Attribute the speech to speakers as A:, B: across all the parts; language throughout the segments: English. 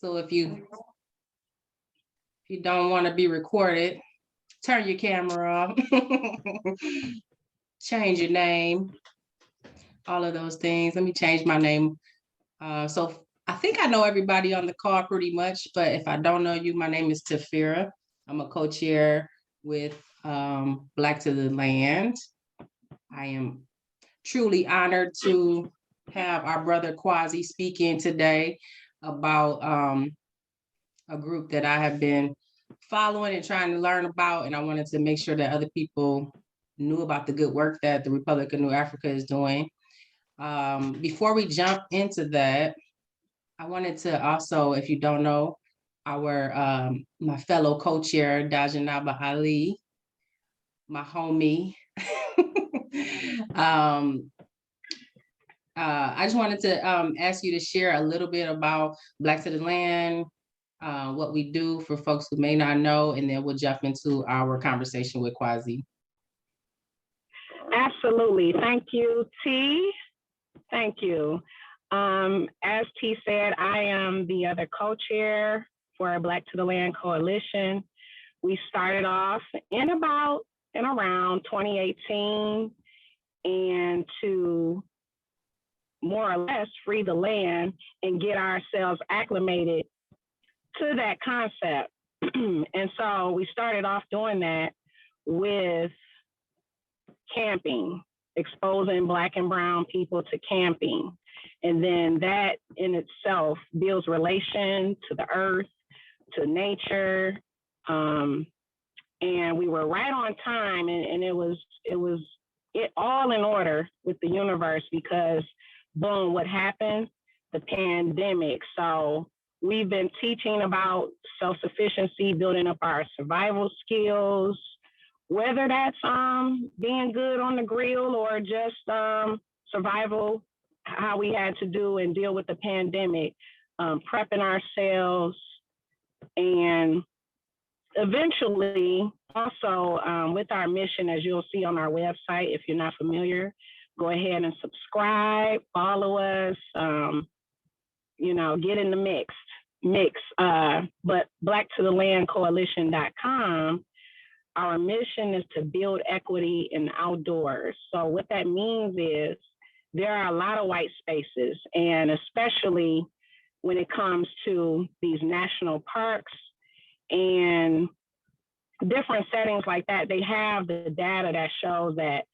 A: So if you don't want to be recorded, turn your camera off, change your name, all of those things. Let me change my name. So I think I know everybody on the call pretty much, but if I don't know you, my name is Tepfirah. I'm a co-chair with Black to the Land. I am truly honored to have our brother Kwasi speaking today about a group that I have been following and trying to learn about, and I wanted to make sure that other people knew about the good work that the Republic of New Afrika is doing. Before we jump into that, I wanted to also, if you don't know, my fellow co-chair, Dajanaba Ali, my homie. I just wanted to ask you to share a little bit about Black to the Land, what we do for folks who may not know, and then we'll jump into our conversation with Kwasi.
B: Absolutely. Thank you, T. Thank you. As T said, I am the other co-chair for Black to the Land Coalition. We started off in around 2018, and to more or less free the land and get ourselves acclimated to that concept. And so we started off doing that with camping, exposing Black and brown people to camping. And then that in itself builds relation to the earth, to nature. And we were right on time, and it was all in order with the universe, because boom, what happened? The pandemic. So we've been teaching about self-sufficiency, building up our survival skills, whether that's being good on the grill or just survival, how we had to do and deal with the pandemic, prepping ourselves, and eventually also with our mission, as you'll see on our website, if you're not familiar, go ahead and subscribe, follow us, get in the mix. But blacktothelandcoalition.com, our mission is to build equity in the outdoors. So what that means is there are a lot of white spaces, and especially when it comes to these national parks and different settings like that, they have the data that shows that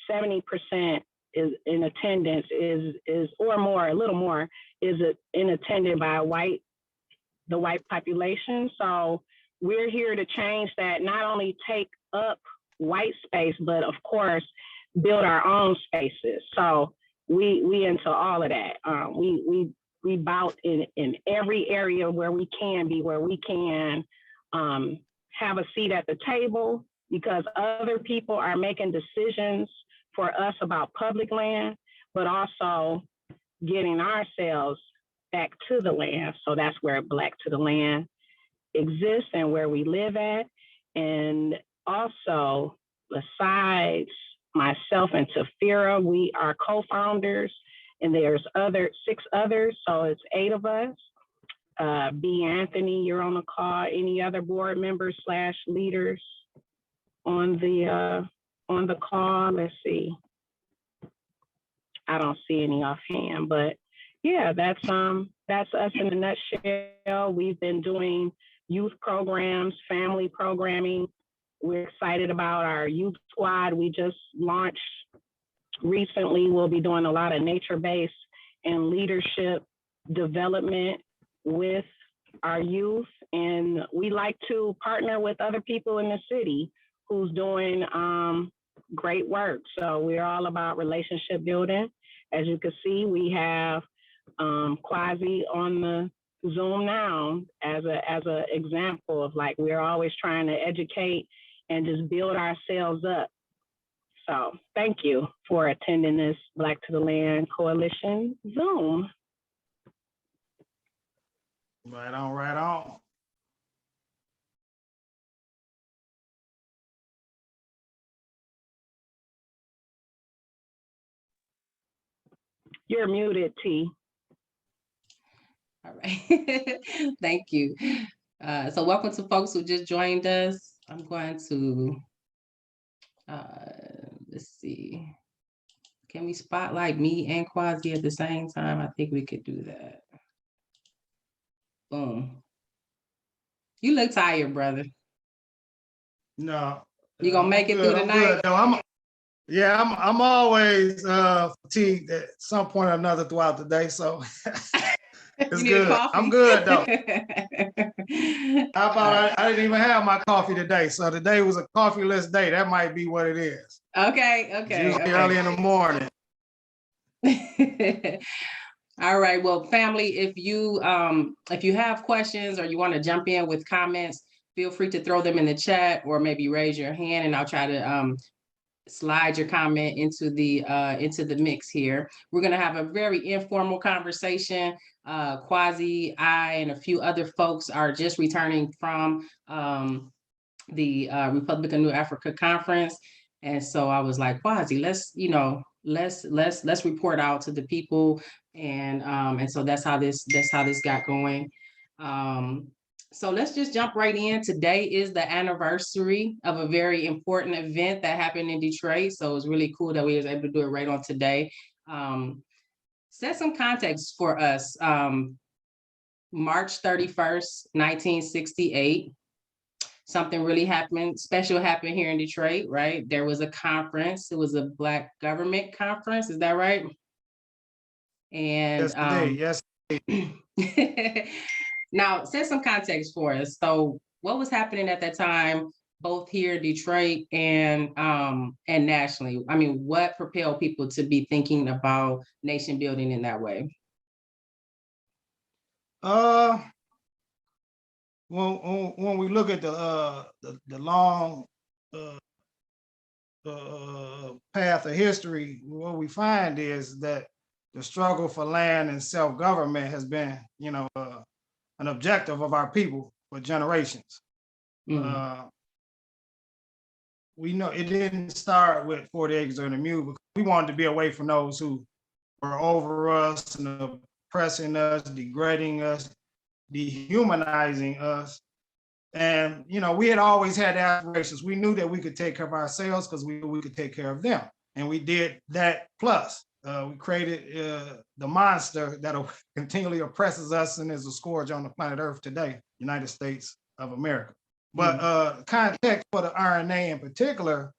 B: 70% is in attendance is or more, a little more, is in attended by the white population. So we're here to change that, not only take up white space, but of course, build our own spaces. So we into all of that. We bout in every area where we can be, where we can have a seat at the table, because other people are making decisions for us about public land, but also getting ourselves back to the land. So that's where Black to the Land exists and where we live at. And also, besides myself and Tepfirah, we are co-founders, and there's 6 others, so it's 8 of us. B. Anthony, you're on the call. Any other board members / leaders on the call? Let's see. I don't see any offhand, but yeah, that's us in a nutshell. We've been doing youth programs, family programming. We're excited about our youth squad we just launched recently. We'll be doing a lot of nature-based and leadership development with our youth. And we like to partner with other people in the city who's doing great work. So we're all about relationship building. As you can see, we have Kwasi on the Zoom now as a example of, like, we're always trying to educate and just build ourselves up. So thank you for attending this Black to the Land Coalition Zoom.
C: Right on, right on.
B: You're muted, T.
A: All right. Thank you. So welcome to folks who just joined us. I'm going to, let's see. Can we spotlight me and Kwasi at the same time? I think we could do that. Boom. You look tired, brother.
C: No.
A: You gonna make
C: I'm
A: it
C: good.
A: through the
C: I'm
A: night?
C: good. No, I'm always fatigued at some point or another throughout the day. So
A: You
C: it's
A: need a
C: good.
A: coffee?
C: I'm good though. How about I didn't even have my coffee today. So today was a coffeeless day. That might be what it is.
A: Okay,
C: It's
A: okay,
C: usually early in the morning.
A: All right, well, family, if you have questions or you want to jump in with comments, feel free to throw them in the chat or maybe raise your hand and I'll try to slide your comment into the mix here. We're gonna have a very informal conversation. Kwasi, I, and a few other folks are just returning from the Republic of New Afrika conference. And so I was like, Kwasi, let's report out to the people. And so that's how this got going. So let's just jump right in. Today is the anniversary of a very important event that happened in Detroit. So it was really cool that we was able to do it right on today. Set some context for us. March 31st, 1968. Something really special happened here in Detroit, right? There was a conference. It was a Black government conference. Is that right? And
C: Yes, indeed.
A: now, set some context for us. So, what was happening at that time, both here in Detroit and nationally? I mean, what propelled people to be thinking about nation building in that way?
C: When we look at the long path of history, what we find is that the struggle for land and self-government has been, an objective of our people for generations. We know it didn't start with 40 acres and a mule, because we wanted to be away from those who were over us and oppressing us, degrading us, dehumanizing us. And, we had always had aspirations. We knew that we could take care of ourselves because we knew we could take care of them. And we did that plus. We created the monster that continually oppresses us and is a scourge on the planet Earth today, United States of America. But context for the RNA in particular,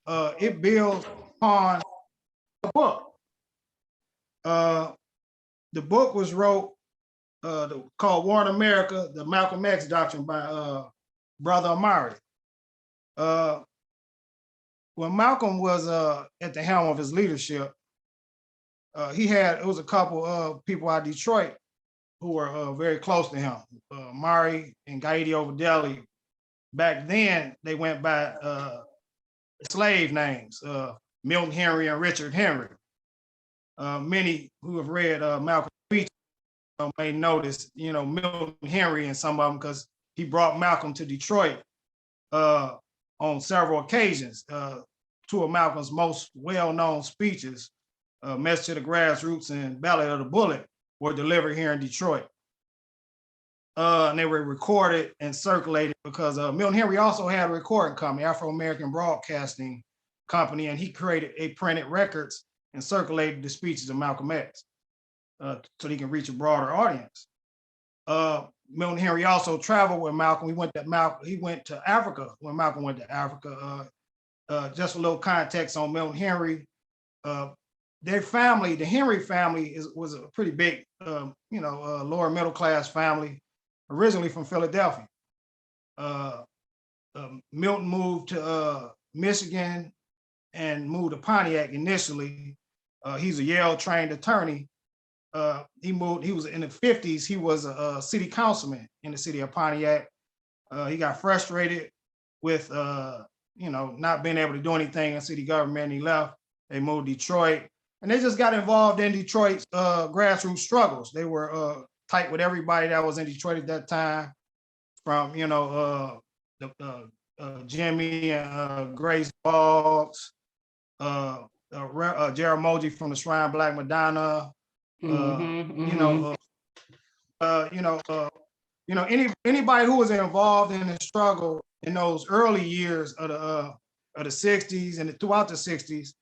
C: it builds upon a book. The book was wrote called War in America, the Malcolm X Doctrine by Brother Amari. When Malcolm was at the helm of his leadership, it was a couple of people out of Detroit who were very close to him. Amari and Gaidi Overdeli. Back then, they went by slave names, Milton Henry and Richard Henry. Many who have read Malcolm's speech may notice, Milton Henry and some of them, because he brought Malcolm to Detroit on several occasions. Two of Malcolm's most well-known speeches, Message to the Grassroots and Ballad of the Bullet, were delivered here in Detroit. And they were recorded and circulated because Milton Henry also had a recording company, Afro-American Broadcasting Company, and he created printed records and circulated the speeches of Malcolm X so he can reach a broader audience. Milton Henry also traveled with Malcolm. He went to Africa when Malcolm went to Africa. Just a little context on Milton Henry. Their family, the Henry family, was a pretty big, lower middle class family, originally from Philadelphia. Milton moved to Michigan and moved to Pontiac initially. He's a Yale trained attorney. He was in the 50s, he was a city councilman in the city of Pontiac. He got frustrated with, not being able to do anything in city government. He left, they moved to Detroit, and they just got involved in Detroit's grassroots struggles. They were tight with everybody that was in Detroit at that time, from, Jimmy and Grace Boggs, Jaramogi from the Shrine Black Madonna, Anybody who was involved in the struggle in those early years of the 60s and throughout the 60s,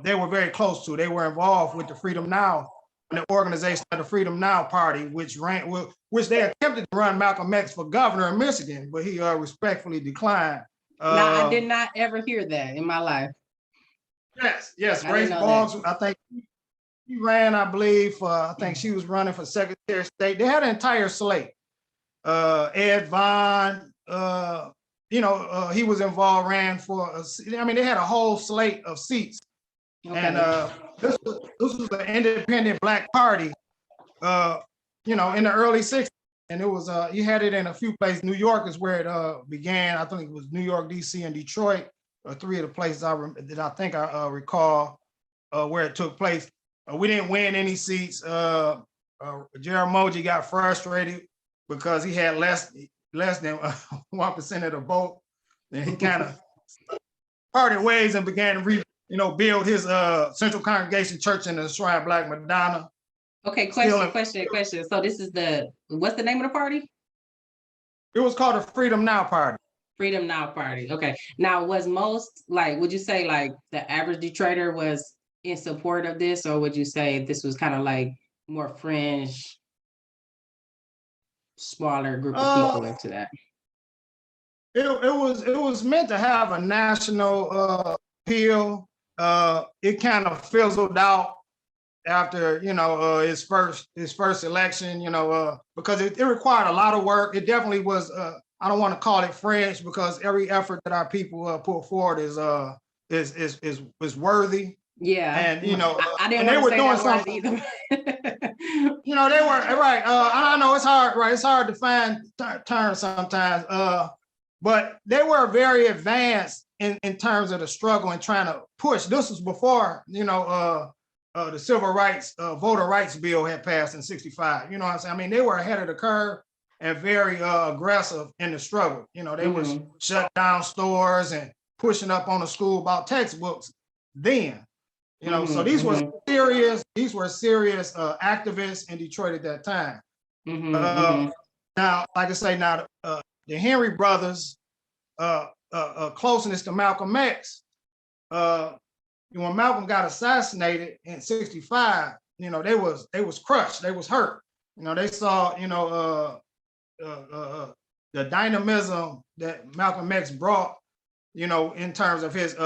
C: they were very close to. They were involved with the Freedom Now and the organization of the Freedom Now Party, which they attempted to run Malcolm X for governor in Michigan, but he respectfully declined.
A: Now, I did not ever hear that in my life.
C: Yes,
A: I
C: Grace
A: didn't know
C: Boggs, I think she ran, I believe, I think she was running for Secretary of State. They had an entire slate. Ed Vaughn, he was involved, ran for, they had a whole slate of seats.
A: Okay.
C: And this was an independent Black party, in the early 60s. And it was, you had it in a few places. New York is where it began. I think it was New York, DC, and Detroit, are three of the places I recall where it took place. We didn't win any seats. Jaramogi got frustrated because he had less than 1% of the vote. And he kind of parted ways and began to build his Central Congregation Church in the Shrine Black Madonna.
A: Okay, question. So this is what's the name of the party?
C: It was called the Freedom Now Party.
A: Freedom Now Party. Okay. Now, would you say the average Detroiter was in support of this, or would you say this was kind of like more fringe, smaller group of people into that?
C: It was meant to have a national appeal. It kind of fizzled out after his first election, because it required a lot of work. It definitely was. I don't want to call it fringe, because every effort that our people put forward is worthy.
A: Yeah,
C: and
A: I didn't
C: and they
A: want
C: were
A: to say
C: doing
A: that word
C: something
A: either.
C: they were right. I know it's hard, right? It's hard to find terms sometimes. But they were very advanced in terms of the struggle and trying to push. This was before, the civil rights, voter rights bill had passed in '65. You know what I'm saying? They were ahead of the curve and very aggressive in the struggle. They was shut down stores and pushing up on the school about textbooks then. So these were serious. These were serious activists in Detroit at that time. Now, like I say, the Henry brothers, closeness to Malcolm X. When Malcolm got assassinated in '65, they was crushed. They was hurt. They saw the dynamism that Malcolm X brought. In terms of his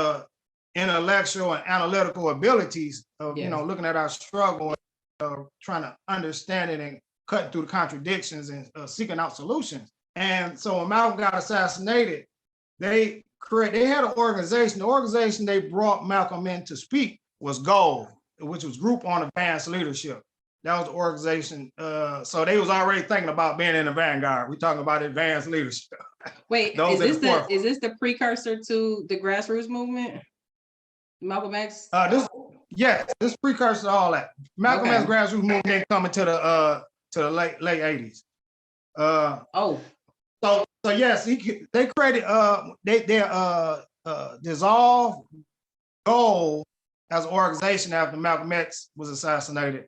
C: intellectual and analytical abilities of looking at our struggle, trying to understand it and cutting through the contradictions and seeking out solutions. And so when Malcolm got assassinated, they had an organization. The organization they brought Malcolm in to speak was GOLD, which was Group on Advanced Leadership. That was the organization. So they was already thinking about being in the vanguard. We're talking about advanced leadership.
A: Wait, is this the precursor to the grassroots movement? Malcolm X?
C: This precursor to all that. Malcolm X grassroots movement didn't come into the late '80s. So yes, they created they dissolved GOLD as an organization after Malcolm X was assassinated,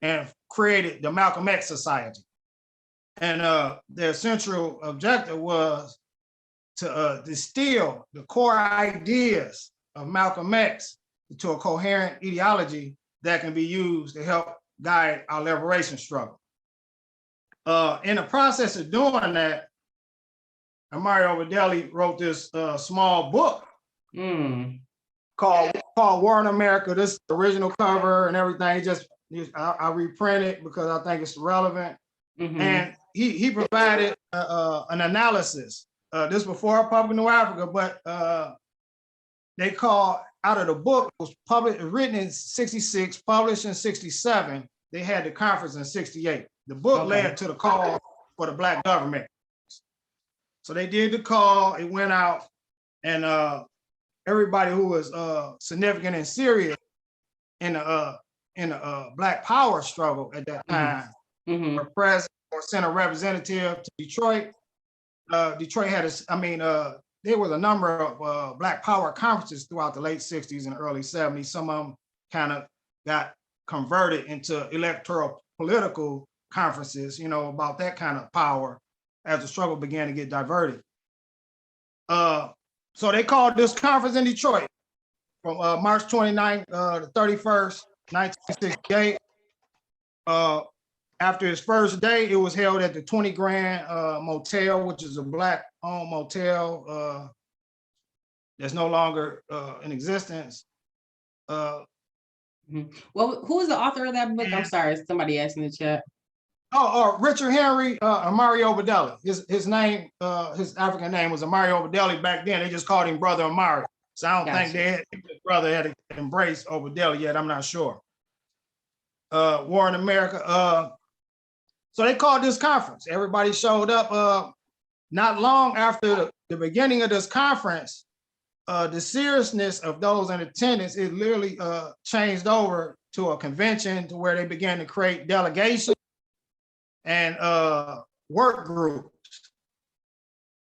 C: and created the Malcolm X Society. And their central objective was to distill the core ideas of Malcolm X into a coherent ideology that can be used to help guide our liberation struggle. In the process of doing that, Mario Verdelli wrote this small book called War in America. This is the original cover and everything. I reprint it because I think it's relevant. And he provided an analysis. This before Republic of New Afrika, but they call out of the book, it was written in '66, published in '67. They had the conference in '68. The book led to the call for the Black government. So they did the call, it went out, and everybody who was significant and serious in the Black power struggle at that time were present or sent a representative to Detroit. Detroit had there was a number of Black power conferences throughout the late '60s and early '70s. Some of them kind of got converted into electoral political conferences, about that kind of power as the struggle began to get diverted. So they called this conference in Detroit from March 29th to 31st, 1968. After his first day, it was held at the 20 Grand Motel, which is a Black-owned motel that's no longer in existence.
A: Well, who is the author of that book? I'm sorry, somebody asked in the chat.
C: Richard Henry Amari Obadelli. His name, his African name was Amari Obadelli back then. They just called him Brother Amari. So I don't think his brother had embraced Obadelli yet. I'm not sure. War in America. So they called this conference. Everybody showed up. Not long after the beginning of this conference, the seriousness of those in attendance, it literally changed over to a convention to where they began to create delegations and work groups.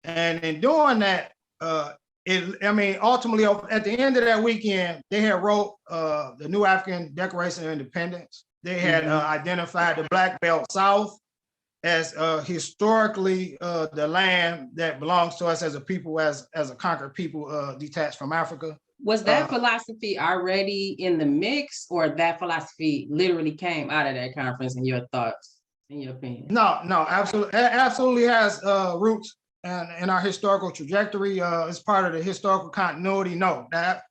C: And in doing that, ultimately at the end of that weekend, they had wrote the New African Declaration of Independence. They had identified the Black Belt South as historically the land that belongs to us as a people, as a conquered people detached from Africa.
A: Was that philosophy already in the mix, or that philosophy literally came out of that conference, in your thoughts, in your opinion?
C: No, absolutely has roots in our historical trajectory. It's part of the historical continuity. No, that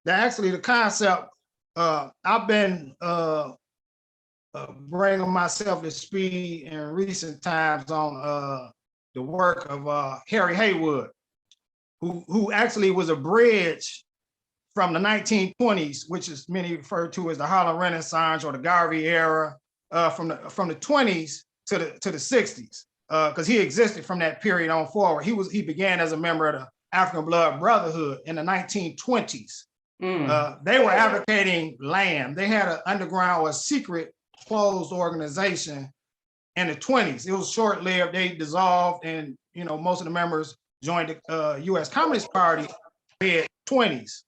C: actually the concept, I've been bringing myself to speed in recent times on the work of Harry Haywood, who actually was a bridge from the 1920s, which is many refer to as the Harlem Renaissance or the Garvey era, from the 20s to the 60s, because he existed from that period on forward. He began as a member of the African Blood Brotherhood in the 1920s. They were advocating land. They had an underground or secret closed organization in the 20s. It was short-lived. They dissolved, and most of the members joined the U.S. Communist Party in the 20s.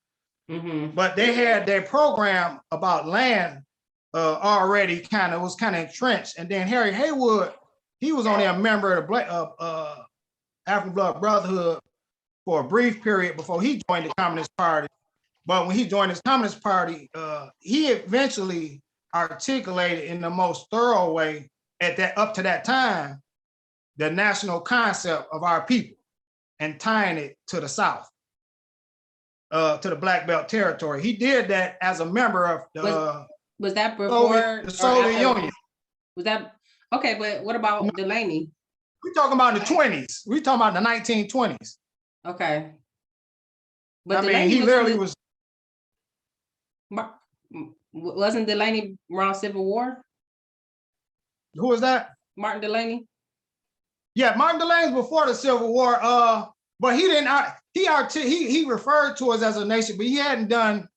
C: But they had their program about land already was kind of entrenched. And then Harry Haywood, he was only a member of the African Blood Brotherhood for a brief period before he joined the Communist Party. But when he joined his Communist Party, he eventually articulated in the most thorough way up to that time, the national concept of our people and tying it to the South, to the Black Belt territory. He did that as a member of the
A: was that before
C: the Soviet Union.
A: Was that okay? But what about Delaney?
C: We're talking about the 20s. We're talking about the 1920s.
A: Okay. But
C: he literally was.
A: Wasn't Delaney around Civil War?
C: Who was that?
A: Martin Delaney.
C: Yeah, Martin Delaney was before the Civil War. But he didn't. He referred to us as a nation, but he hadn't done.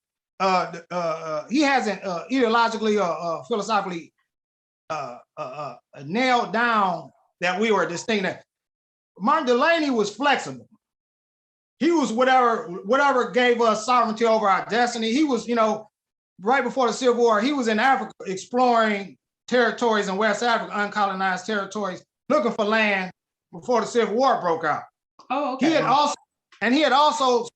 C: He hasn't ideologically or philosophically nailed down that we were distinct. Martin Delaney was flexible. He was whatever gave us sovereignty over our destiny. He was, right before the Civil War, he was in Africa exploring territories in West Africa, uncolonized territories, looking for land before the Civil War broke out.
A: Oh, okay.
C: He had also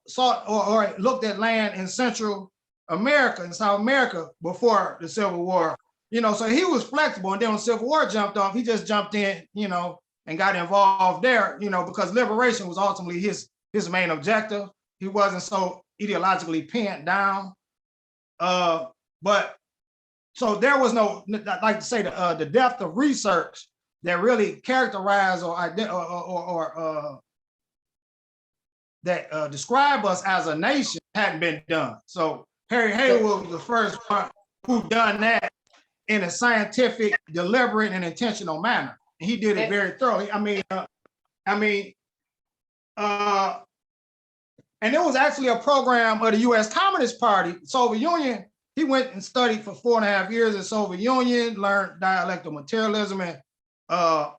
C: sought or looked at land in Central America and South America before the Civil War. So he was flexible. And then when the Civil War jumped off, he just jumped in, and got involved there, because liberation was ultimately his main objective. He wasn't so ideologically pinned down. But so there was no, I'd like to say, the depth of research that really characterized or that describe us as a nation hadn't been done. So Harry Haywood was the first one who done that in a scientific, deliberate, and intentional manner. And he did it very thoroughly. And it was actually a program of the U.S. Communist Party, Soviet Union. He went and studied for 4.5 years in Soviet Union, learned dialectical materialism, and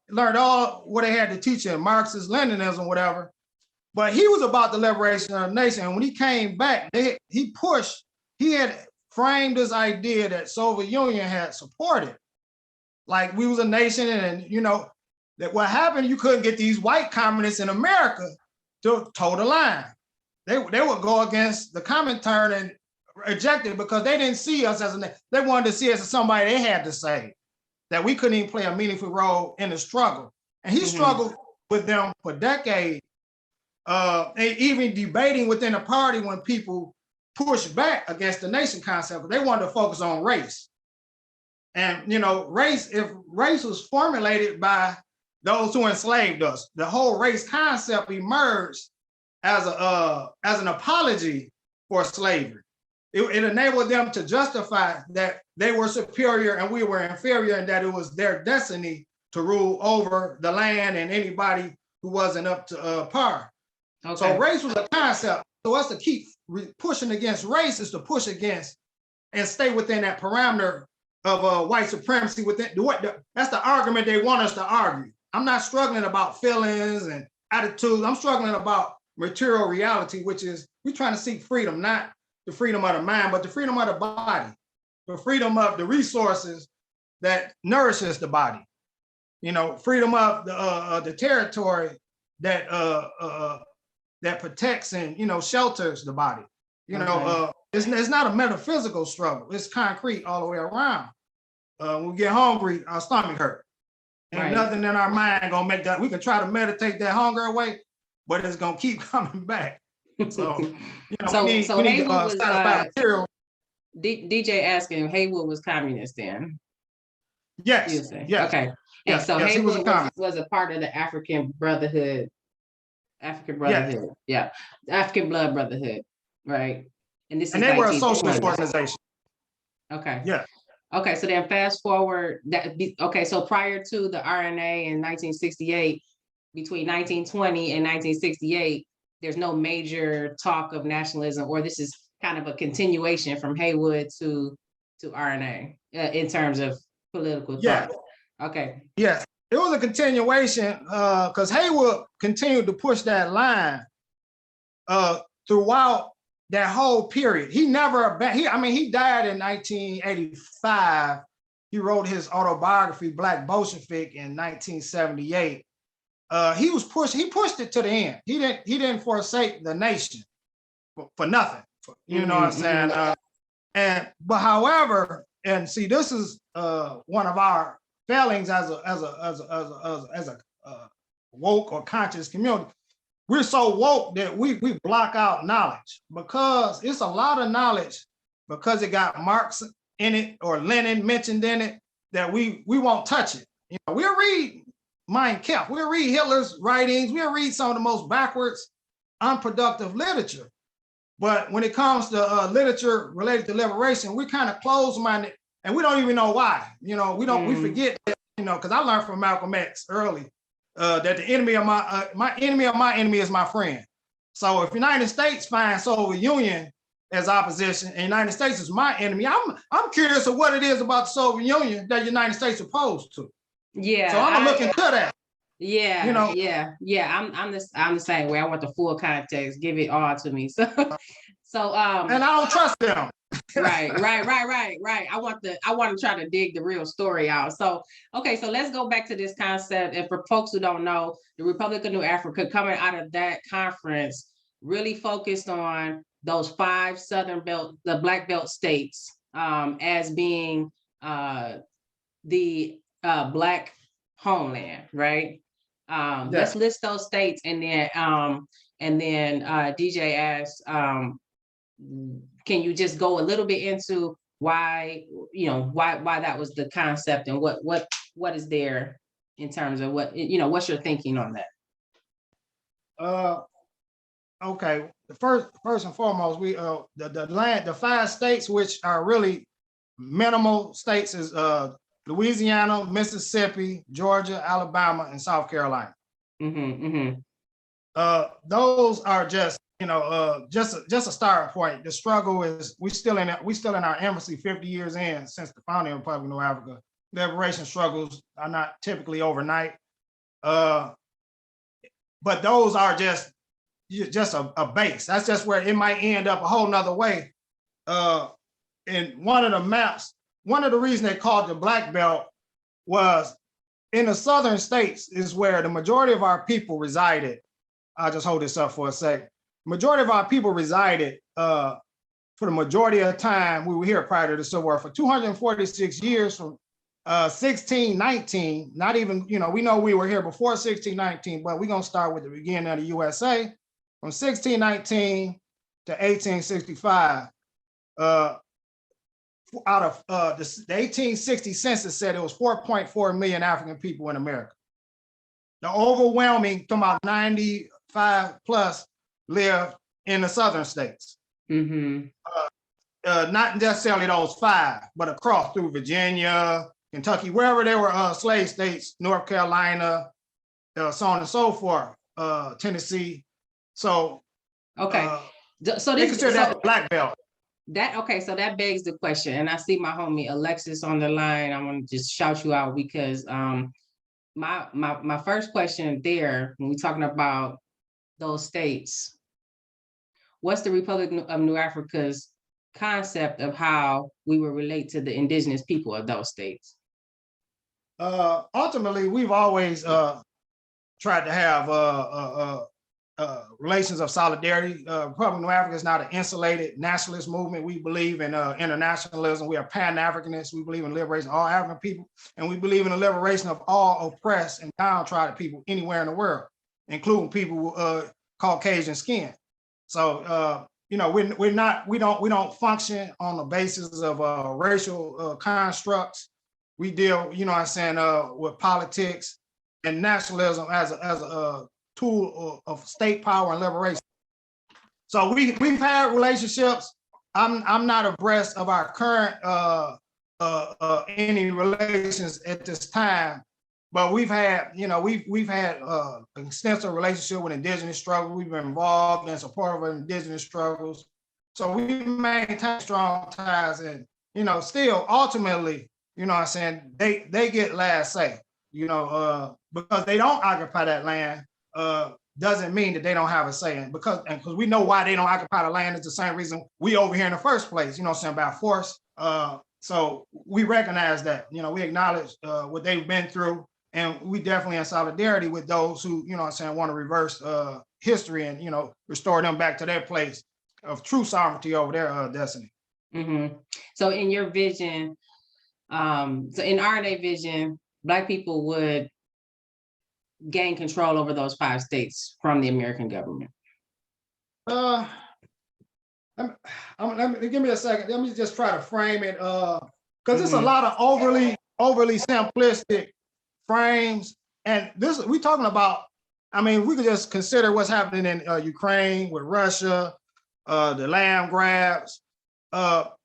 C: learned all what they had to teach in Marxist, Leninism, whatever. But he was about the liberation of the nation. And when he came back, he had framed this idea that Soviet Union had supported like we was a nation, and that what happened, you couldn't get these white communists in America to toe the line. They would go against the Comintern and reject it because they didn't see us as they wanted to see us as somebody they had to save, that we couldn't even play a meaningful role in the struggle. And he struggled with them for decades, and even debating within the party when people pushed back against the nation concept, but they wanted to focus on race. And race, if race was formulated by those who enslaved us, the whole race concept emerged as an apology for slavery. It enabled them to justify that they were superior and we were inferior, and that it was their destiny to rule over the land and anybody who wasn't up to par. Okay. So race was a concept. So us to keep pushing against race is to push against and stay within that parameter of white supremacy. That's the argument they want us to argue. I'm not struggling about feelings and attitudes. I'm struggling about material reality, which is we're trying to seek freedom, not the freedom of the mind, but the freedom of the body, the freedom of the resources that nourishes the body, freedom of the territory that that protects and shelters the body. It's not a metaphysical struggle. It's concrete all the way around. When we get hungry, our stomach hurt. Ain't nothing in our mind gonna make that. We can try to meditate that hunger away, but it's gonna keep coming back. So, we need to satisfy material.
A: DJ asking, Haywood was communist then?
C: Yes. Yes.
A: Okay.
C: Yes,
A: and so
C: yes,
A: Haywood was a part of the African Brotherhood. Yeah. African Blood Brotherhood, right? And
C: they were a socialist organization.
A: Okay.
C: Yeah.
A: Okay, so then fast forward so prior to the RNA in 1968, between 1920 and 1968, there's no major talk of nationalism, or this is kind of a continuation from Haywood to RNA in terms of political thought. Okay.
C: Yes, it was a continuation because Haywood continued to push that line throughout that whole period. He never, he died in 1985. He wrote his autobiography, Black Bolshevik, in 1978. He pushed it to the end. He didn't forsake the nation for nothing. You know what I'm saying? But however, and see, this is one of our failings as a woke or conscious community. We're so woke that we block out knowledge because it's a lot of knowledge because it got Marx in it or Lenin mentioned in it that we won't touch it. We'll read Mein Kampf, we'll read Hitler's writings, we'll read some of the most backwards, unproductive literature. But when it comes to literature related to liberation, we're kind of closed-minded and we don't even know why. We forget that, because I learned from Malcolm X early. That the enemy of my enemy is my friend. So if the United States finds Soviet Union as opposition and the United States is my enemy, I'm curious of what it is about the Soviet Union that the United States is opposed to.
A: Yeah.
C: So I'm gonna look into that.
A: Yeah. I'm the same way. I want the full context. Give it all to me. So
C: and I don't trust them.
A: Right. I want to try to dig the real story out. So, okay, so let's go back to this concept. And for folks who don't know, the Republic of New Afrika, coming out of that conference, really focused on those 5 Southern Belt, the Black Belt states, as being the Black homeland, right? Let's list those states, and then DJ asked, can you just go a little bit into why that was the concept and what is there in terms of what's your thinking on that?
C: Okay, first and foremost, we the 5 states which are really minimal states is Louisiana, Mississippi, Georgia, Alabama, and South Carolina. Those are just just a starting point. The struggle is we still in our embassy 50 years in since the founding of the Republic of New Afrika. Liberation struggles are not typically overnight, but those are just a base. That's just where it might end up a whole nother way. In one of the maps, one of the reasons they called the Black Belt was in the southern states is where the majority of our people resided. I'll just hold this up for a second. Majority of our people resided for the majority of the time we were here prior to the Civil War for 246 years from 1619, not even, we know we were here before 1619, but we're gonna start with the beginning of the USA from 1619 to 1865. Out of the 1860 census said it was 4.4 million African people in America. The overwhelming, talking about 95 plus, lived in the southern states.
A: Mm-hmm.
C: Not necessarily those 5, but across through Virginia, Kentucky, wherever there were slave states, North Carolina, so on and so forth, Tennessee. So,
A: okay. So
C: they
A: this
C: consider that the black belt.
A: So that begs the question, and I see my homie Alexis on the line. I want to just shout you out because my first question there, when we're talking about those states, what's the Republic of New Afrika's concept of how we will relate to the indigenous people of those states?
C: Ultimately, we've always tried to have relations of solidarity. Republic of New Afrika is not an insulated nationalist movement. We believe in internationalism. We are Pan-Africanists. We believe in liberation of all African people, and we believe in the liberation of all oppressed and downtrodden people anywhere in the world, including people with Caucasian skin. So, we don't function on the basis of racial constructs. We deal, with politics and nationalism as a tool of state power and liberation. So we've had relationships. I'm not abreast of our current any relations at this time, but we've had extensive relationship with indigenous struggles. We've been involved in support of indigenous struggles. So we maintain strong ties, and still ultimately, they get last say, because they don't occupy that land. Doesn't mean that they don't have a say in, because we know why they don't occupy the land. It's the same reason we over here in the first place, by force. So we recognize that, we acknowledge what they've been through, and we definitely in solidarity with those who, want to reverse history and, restore them back to their place of true sovereignty over their destiny.
A: Mm-hmm. So in your vision, so in RNA vision, Black people would gain control over those 5 states from the American government?
C: Let me give me a second. Let me just try to frame it, because it's a lot of overly simplistic frames. And this we talking about. I mean, we could just consider what's happening in Ukraine with Russia, the land grabs.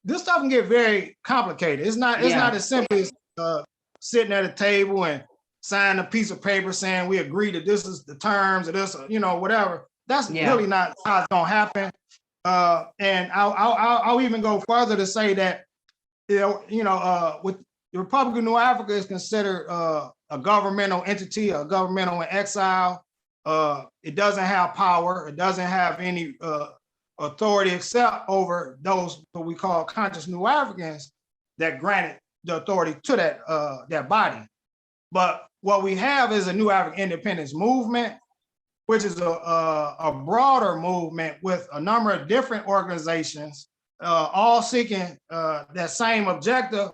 C: This stuff can get very complicated. It's not as simple as sitting at a table and sign a piece of paper saying we agree that this is the terms of this, whatever. That's really not how it's gonna happen. And I'll even go further to say that, with the Republic of New Afrika is considered a governmental entity, a governmental in exile. It doesn't have power. It doesn't have any authority except over those what we call conscious New Africans that granted the authority to that body. But what we have is a New African independence movement, which is a broader movement with a number of different organizations, all seeking that same objective,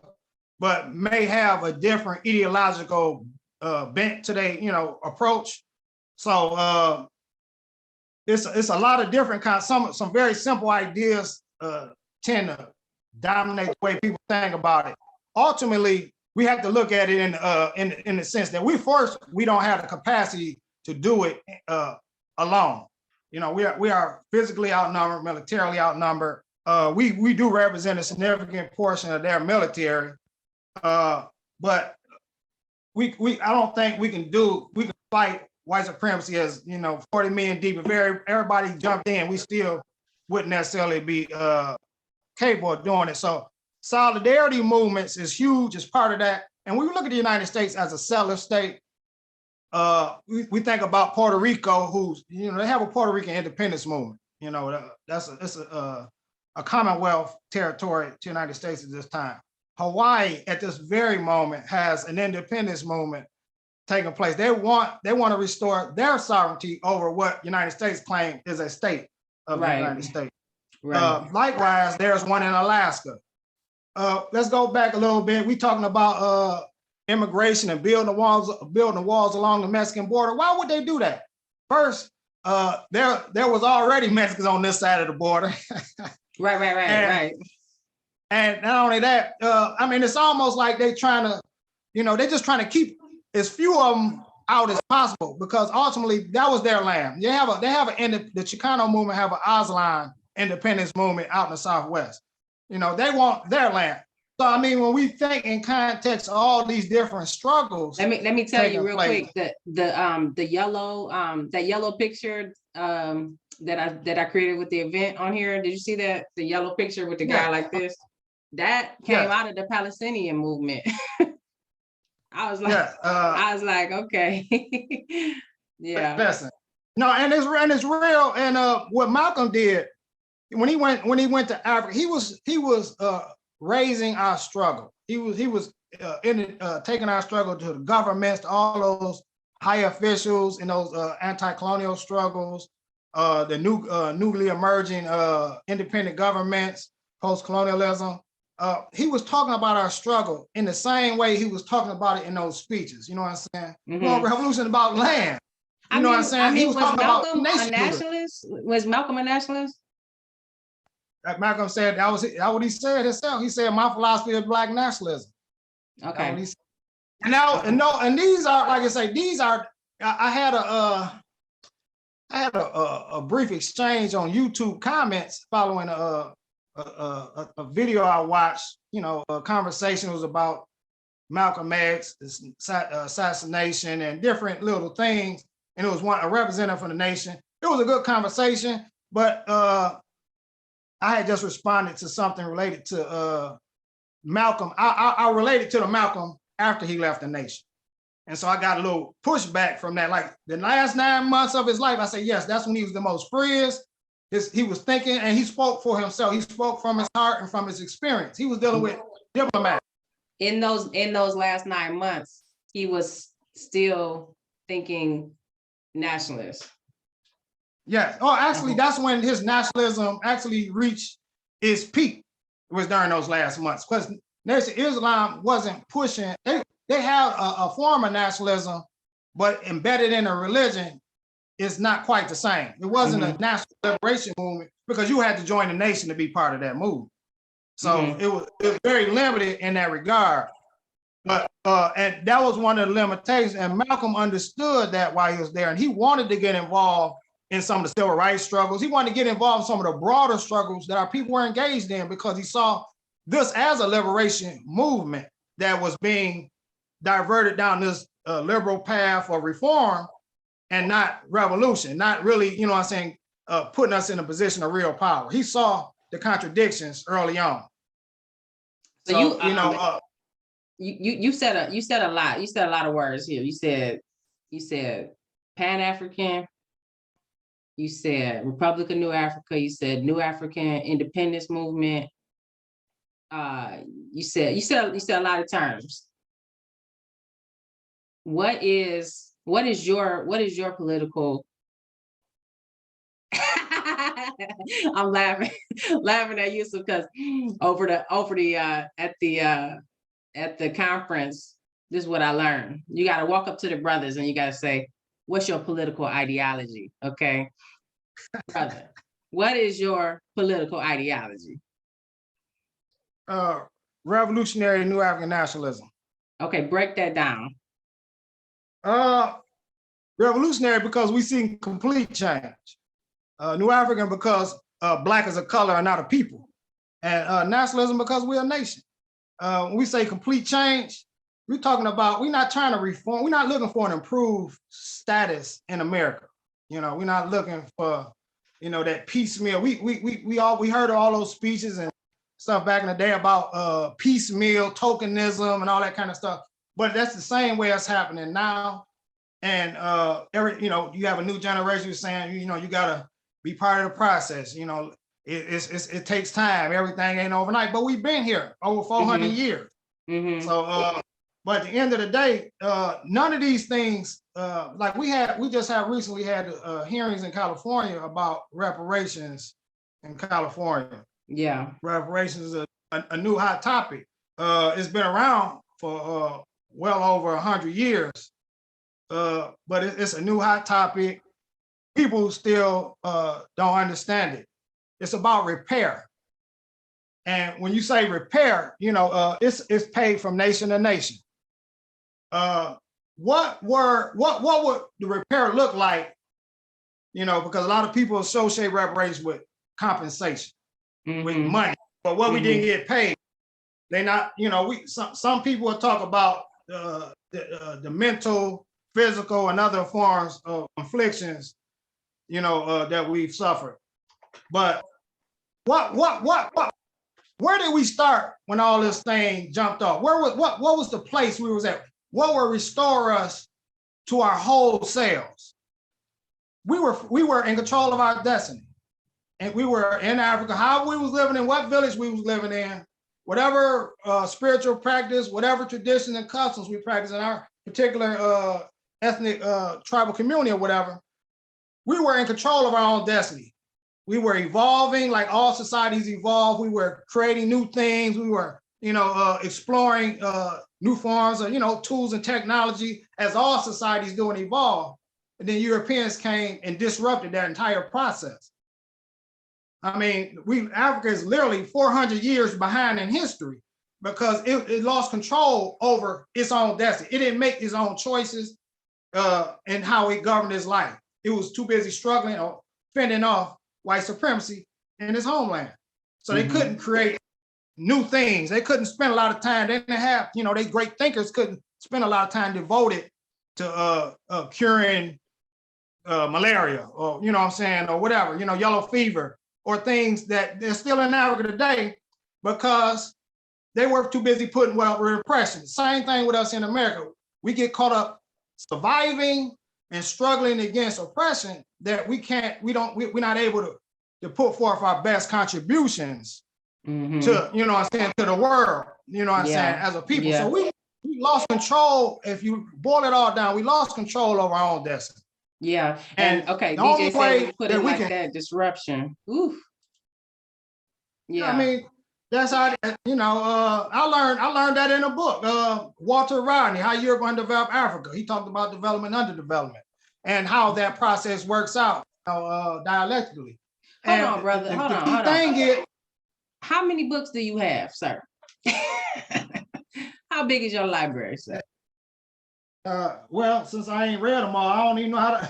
C: but may have a different ideological bent to their approach. So it's a lot of different kinds. Some very simple ideas tend to dominate the way people think about it. Ultimately, we have to look at it in the sense that we don't have the capacity to do it alone. We are physically outnumbered, militarily outnumbered. We do represent a significant portion of their military, but I don't think we can fight white supremacy as 40 million deep. If everybody jumped in, we still wouldn't necessarily be capable of doing it. So solidarity movements is huge as part of that. And when we look at the United States as a settler state, we think about Puerto Rico, who's, they have a Puerto Rican independence movement. That's a Commonwealth territory to the United States at this time. Hawaii at this very moment has an independence movement taking place. They want to restore their sovereignty over what United States claim is a state of the United States.
A: Right.
C: Likewise, there's one in Alaska. Let's go back a little bit. We talking about immigration and building the walls along the Mexican border. Why would they do that? First, there was already Mexicans on this side of the border.
A: Right.
C: And not only that, I mean, it's almost like they're just trying to keep as few of them out as possible, because ultimately that was their land. The Chicano movement have an Aztlan independence movement out in the Southwest. They want their land. So I mean, when we think in context of all these different struggles,
A: let me tell you real quick that the yellow picture that I created with the event on here. Did you see that? The yellow picture with the guy like this? That came out of the Palestinian movement. I was like, okay. Yeah.
C: Listen. No, and it's real. And what Malcolm did when he went to Africa, he was raising our struggle. He was taking our struggle to the governments, to all those high officials in those anti-colonial struggles, the newly emerging independent governments, post-colonialism. He was talking about our struggle in the same way he was talking about it in those speeches. You know what I'm saying?
A: Mm-hmm.
C: Revolution about land. You know what I'm saying? He was talking about
A: a nationalist. Was Malcolm a nationalist?
C: Malcolm said that was what he said himself. He said, "My philosophy is Black nationalism."
A: Okay.
C: And these are, like I say, these are. I had a brief exchange on YouTube comments following a video I watched. A conversation was about Malcolm X, assassination, and different little things. And it was a representative from the nation. It was a good conversation, but I had just responded to something related to Malcolm. I related to the Malcolm after he left the nation. And so I got a little pushback from that. Like the last 9 months of his life, I said, yes, that's when he was the most freest. He was thinking, and he spoke for himself. He spoke from his heart and from his experience. He was dealing with diplomats.
A: In those last 9 months, he was still thinking nationalist.
C: Yes. Oh, actually, that's when his nationalism actually reached its peak. It was during those last months, because Nation Islam wasn't pushing. They had a form of nationalism, but embedded in a religion is not quite the same. It wasn't a national liberation movement, because you had to join the nation to be part of that movement. So it was very limited in that regard. But and that was one of the limitations. And Malcolm understood that while he was there, and he wanted to get involved in some of the civil rights struggles. He wanted to get involved in some of the broader struggles that our people were engaged in, because he saw this as a liberation movement that was being diverted down this liberal path of reform and not revolution, not really, putting us in a position of real power. He saw the contradictions early on.
A: So you said a lot. You said a lot of words here. You said Pan-African. You said Republic of New Afrika. You said New African Independence Movement. You said a lot of terms. What is your political? I'm laughing at you because at the conference, this is what I learned. You got to walk up to the brothers and you got to say, "What's your political ideology?" Okay, brother, what is your political ideology?
C: Revolutionary New African nationalism.
A: Okay, break that down.
C: Revolutionary because we see complete change. New African because Black is a color and not a people. And nationalism because we're a nation. When we say complete change, we're not trying to reform. We're not looking for an improved status in America. We're not looking for, that piecemeal. We heard all those speeches and stuff back in the day about piecemeal tokenism and all that kind of stuff. But that's the same way it's happening now. And you have a new generation who's saying, you gotta be part of the process. It takes time. Everything ain't overnight. But we've been here over 400 years. So, but at the end of the day, none of these things, like we just recently had hearings in California about reparations in California.
A: Yeah.
C: Reparations is a new hot topic. It's been around for well over 100 years, but it's a new hot topic. People still don't understand it. It's about repair. And when you say repair, it's paid from nation to nation. What would the repair look like? Because a lot of people associate reparations with compensation, with money, but what we didn't get paid. They not, some people will talk about the mental, physical, and other forms of afflictions, that we've suffered. But where did we start when all this thing jumped off? What was the place we was at? What will restore us to our whole selves? We were in control of our destiny. And we were in Africa, how we was living in, what village we was living in, whatever spiritual practice, whatever traditions and customs we practice in our particular ethnic tribal community or whatever, we were in control of our own destiny. We were evolving like all societies evolve. We were creating new things. We were, exploring new forms of, tools and technology as all societies do and evolve. And then Europeans came and disrupted that entire process. I mean, Africa is literally 400 years behind in history because it lost control over its own destiny. It didn't make its own choices and how it governed its life. It was too busy struggling or fending off white supremacy in its homeland. So they couldn't create new things. They couldn't spend a lot of time. They didn't have, they great thinkers couldn't spend a lot of time devoted to curing malaria or, or whatever, yellow fever or things that they're still in Africa today because they were too busy putting repression. Same thing with us in America. We get caught up surviving and struggling against oppression that we're not able to put forth our best contributions to, to the world, as a people. So we lost control. If you boil it all down, we lost control over our own destiny.
A: Yeah. And okay, DJ said we put it like that, disruption. Oof. Yeah.
C: I mean, that's how, I learned that in a book, Walter Rodney, How Europe Undeveloped Africa. He talked about development, underdevelopment, and how that process works out dialectically.
A: Hold on, brother. Hold on. How many books do you have, sir? How big is your library, sir?
C: Well, since I ain't read them all, I don't even know how to.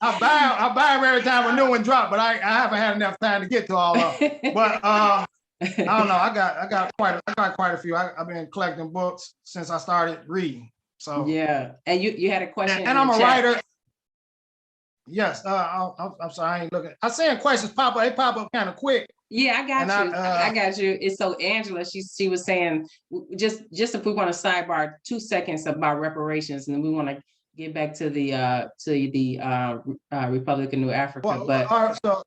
C: I buy them every time a new one drop, but I haven't had enough time to get to all of them. But I don't know. I got quite a few. I've been collecting books since I started reading. So
A: yeah, and you had a question.
C: And I'm a writer. Yes. I'm sorry. I ain't looking. I'm saying questions pop up. They pop up kind of quick.
A: Yeah, I got you. I got you. It's so Angela, she was saying, just if we want to sidebar 2 seconds about reparations, and then we want to get back to the Republic of New Afrika.
C: Well,
A: but
C: all right, so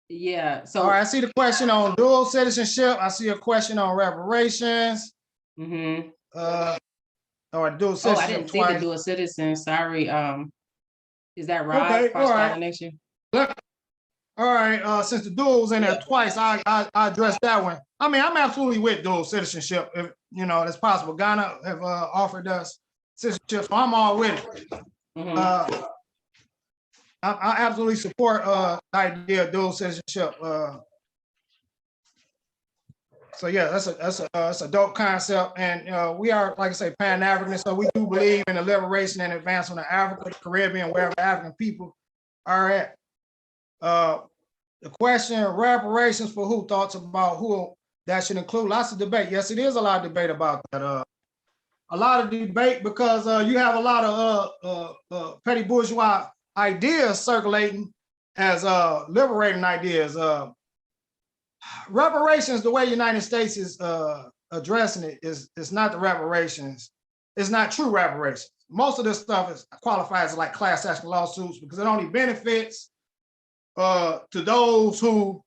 A: yeah, so
C: all right, I see the question on dual citizenship. I see a question on reparations. Or dual citizenship.
A: Oh, I didn't see the dual citizen. Sorry. Is that right?
C: Okay, all right. All right, since the dual was in there twice, I addressed that one. I mean, I'm absolutely with dual citizenship. If it's possible. Ghana have offered us citizenship, so I'm all with it. I absolutely support the idea of dual citizenship. So yeah, that's a dope concept, and we are, like I say, Pan-African, so we do believe in the liberation and advancement of Africa, the Caribbean, wherever African people are at. The question, reparations for who, thoughts about who that should include, lots of debate. Yes, it is a lot of debate about that. A lot of debate because you have a lot of petty bourgeois ideas circulating as liberating ideas. Reparations, the way the United States is addressing it is not the reparations. It's not true reparations. Most of this stuff qualifies as like class action lawsuits because it only benefits to those who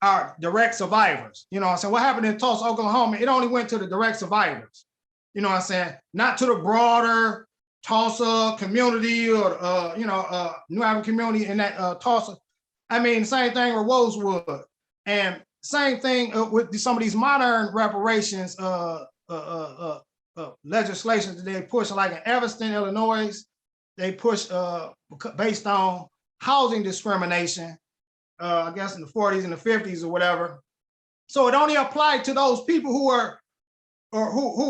C: are direct survivors. You know what I'm saying? What happened in Tulsa, Oklahoma, it only went to the direct survivors. You know what I'm saying? Not to the broader Tulsa community or, New African community in that Tulsa. I mean, same thing with Rosewood. And same thing with some of these modern reparations legislation that they push, like in Evanston, Illinois, they push based on housing discrimination, I guess in the 40s and the 50s or whatever. So it only applied to those people who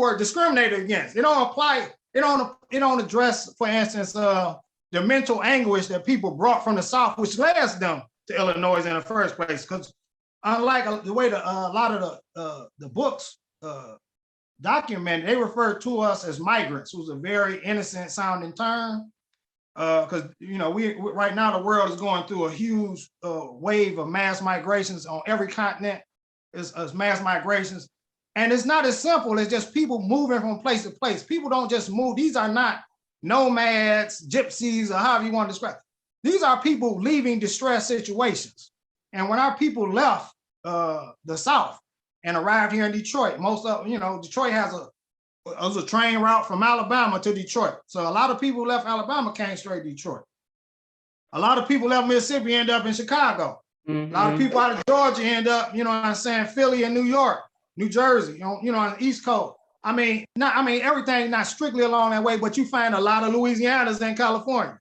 C: are discriminated against. It don't apply. It don't address, for instance, the mental anguish that people brought from the South, which led them to Illinois in the first place. Because unlike the way a lot of the books documented, they refer to us as migrants, who's a very innocent sounding term. Because we right now the world is going through a huge wave of mass migrations on every continent. Is mass migrations, and it's not as simple as just people moving from place to place. People don't just move. These are not nomads, gypsies, or however you want to describe. These are people leaving distress situations. And when our people left the South and arrived here in Detroit, most of Detroit has a train route from Alabama to Detroit. So a lot of people who left Alabama came straight to Detroit. A lot of people left Mississippi, end up in Chicago. Mm-hmm. A lot of people out of Georgia end up, Philly and New York, New Jersey, on the East Coast. Everything not strictly along that way, but you find a lot of Louisianans in California.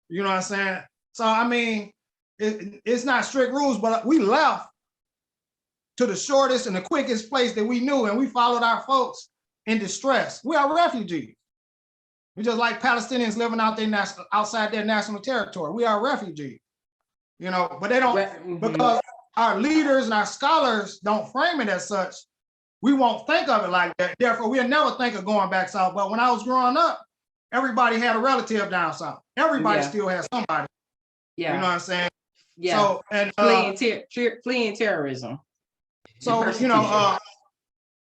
C: You know what I'm saying? So, it's not strict rules, but we left to the shortest and the quickest place that we knew, and we followed our folks in distress. We are refugees. We're just like Palestinians living outside their national territory. We are refugees, but they don't, because our leaders and our scholars don't frame it as such. We won't think of it like that. Therefore, we'll never think of going back south. But when I was growing up, everybody had a relative down south. Everybody still has somebody. Yeah. You know what I'm saying?
A: Yeah. So, and fleeing terrorism.
C: So,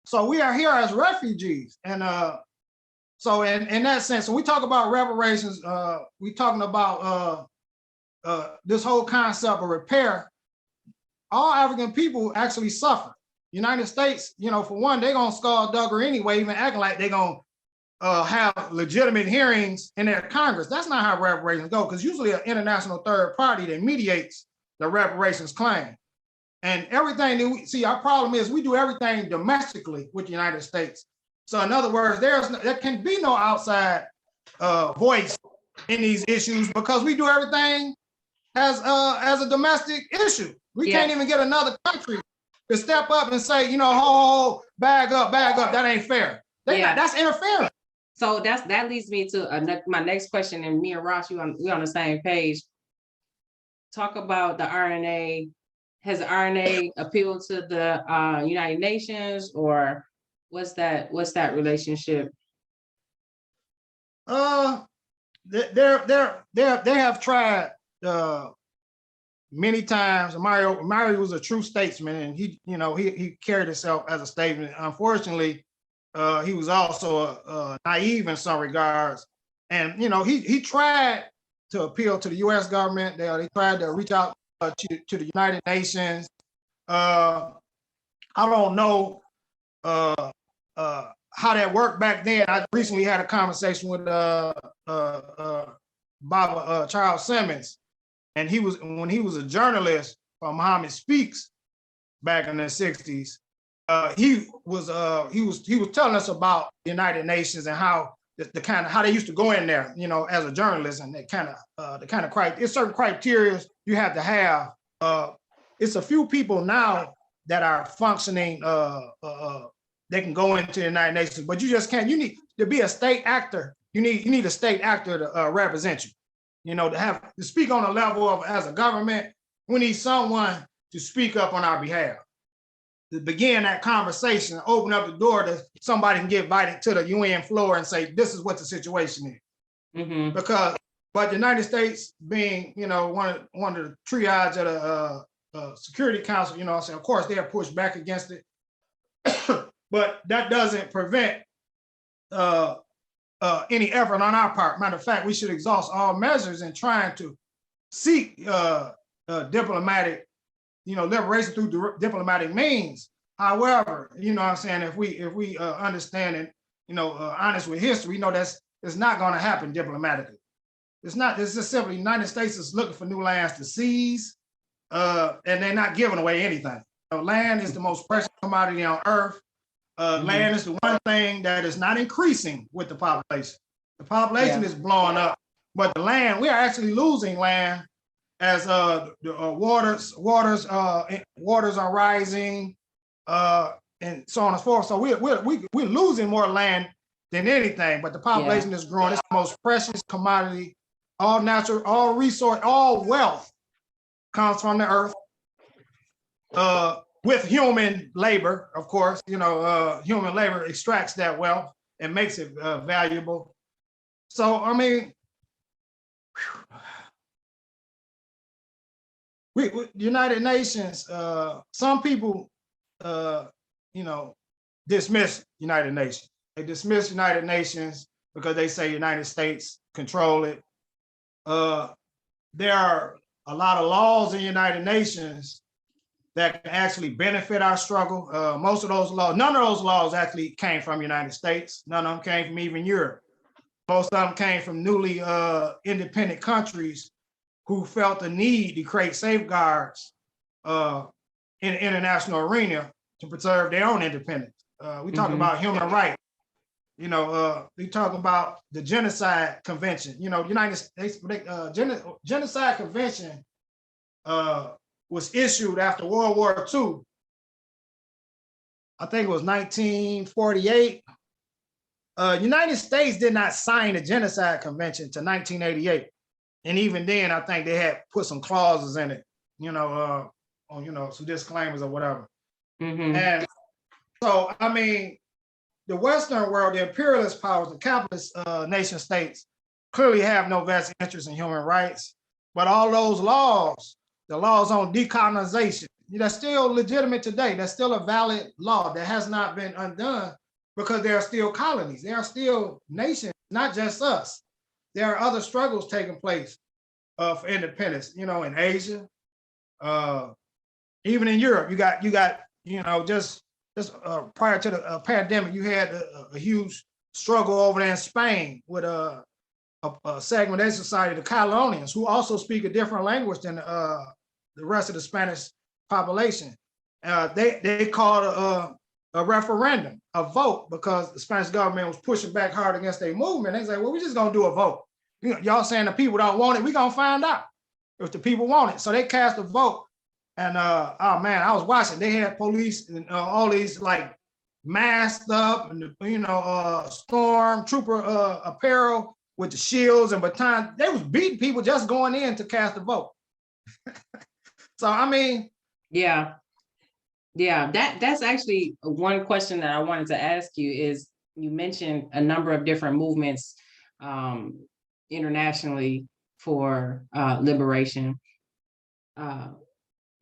C: so we are here as refugees. And so in that sense, when we talk about reparations, we're talking about this whole concept of repair. All African people actually suffer. United States, for one, they're gonna skulldugger anyway, even acting like they're gonna have legitimate hearings in their Congress. That's not how reparations go, because usually an international third party that mediates the reparations claim. And everything that we see, our problem is we do everything domestically with the United States. So in other words, there can be no outside voice in these issues because we do everything as a domestic issue. We can't even get another country to step up and say, bag up. That ain't fair. That's interference.
A: So that leads me to my next question, and me and Ross, we on the same page. Talk about the RNA. Has the RNA appealed to the United Nations, or what's that relationship?
C: They have tried many times. Mario was a true statesman, and he carried himself as a statesman. Unfortunately, he was also naive in some regards, and he tried to appeal to the U.S. government. They tried to reach out to the United Nations. I don't know how that worked back then. I recently had a conversation with Baba Charles Simmons, and when he was a journalist for Muhammad Speaks back in the 60s. He was telling us about the United Nations and how how they used to go in there, as a journalist, and the kind of criteria, it's certain criteria you have to have. It's a few people now that are functioning. They can go into the United Nations, but you just can't. You need to be a state actor. You need a state actor to represent you. To speak on a level of, as a government, we need someone to speak up on our behalf, to begin that conversation, open up the door that somebody can get invited to the UN floor and say, this is what the situation is. Mm-hmm. But the United States being, one of the triage of the Security Council, of course they're pushed back against it, but that doesn't prevent any effort on our part. Matter of fact, we should exhaust all measures in trying to seek diplomatic liberation through diplomatic means. However, you know what I'm saying, if we understand and, honest with history, we know it's not going to happen diplomatically. It's just simply the United States is looking for new lands to seize, and they're not giving away anything. Land is the most precious commodity on earth. Land is the one thing that is not increasing with the population. The population is blowing up, but the land, we are actually losing land as the waters are rising, and so on and so forth. So we're losing more land than anything, but the population is growing. It's the most precious commodity. All natural, all resource, all wealth comes from the earth. With human labor, of course, human labor extracts that wealth and makes it valuable. So, I mean, we United Nations, some people, dismiss United Nations. They dismiss United Nations because they say United States control it. There are a lot of laws in United Nations that can actually benefit our struggle. Most of those laws, none of those laws actually came from United States. None of them came from even Europe. Most of them came from newly independent countries who felt the need to create safeguards in the international arena to preserve their own independence. We talk about human rights. We talk about the Genocide Convention. United States Genocide Convention was issued after World War II. I think it was 1948. United States did not sign the Genocide Convention to 1988. And even then, I think they had put some clauses in it, on, some disclaimers or whatever. And so, I mean, the Western world, the imperialist powers, the capitalist nation states clearly have no vested interest in human rights. But all those laws, the laws on decolonization, that's still legitimate today. That's still a valid law that has not been undone because there are still colonies. There are still nations, not just us. There are other struggles taking place for independence, in Asia, even in Europe. You got, just prior to the pandemic, you had a huge struggle over there in Spain with a segment of society, the Catalonians, who also speak a different language than the rest of the Spanish population. They called a referendum, a vote, because the Spanish government was pushing back hard against their movement. They said, well, we're just gonna do a vote. Y'all saying the people don't want it, we're gonna find out if the people want it. So they cast a vote. And oh man, I was watching, they had police and all these like masked up and storm trooper apparel with the shields and batons. They was beating people just going in to cast a vote. So I mean,
A: that's actually one question that I wanted to ask you is, you mentioned a number of different movements internationally for liberation.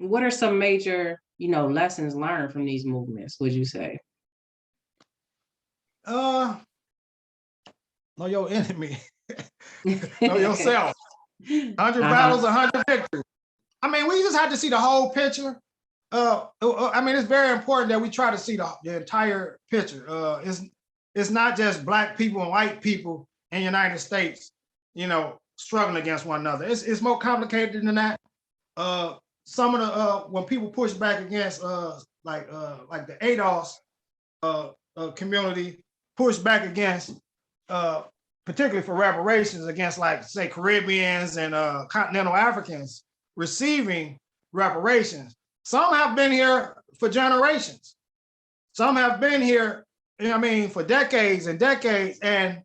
A: What are some major, lessons learned from these movements, would you say?
C: Know your enemy. Know yourself. 100 battles, 100 victories. I mean, we just have to see the whole picture. I mean, it's very important that we try to see the entire picture. It's not just Black people and white people in the United States, struggling against one another. It's more complicated than that. Some of the when people push back against like the ADOS community, push back against particularly for reparations against, like, say, Caribbeans and continental Africans receiving reparations. Some have been here for generations. Some have been here, for decades and decades, and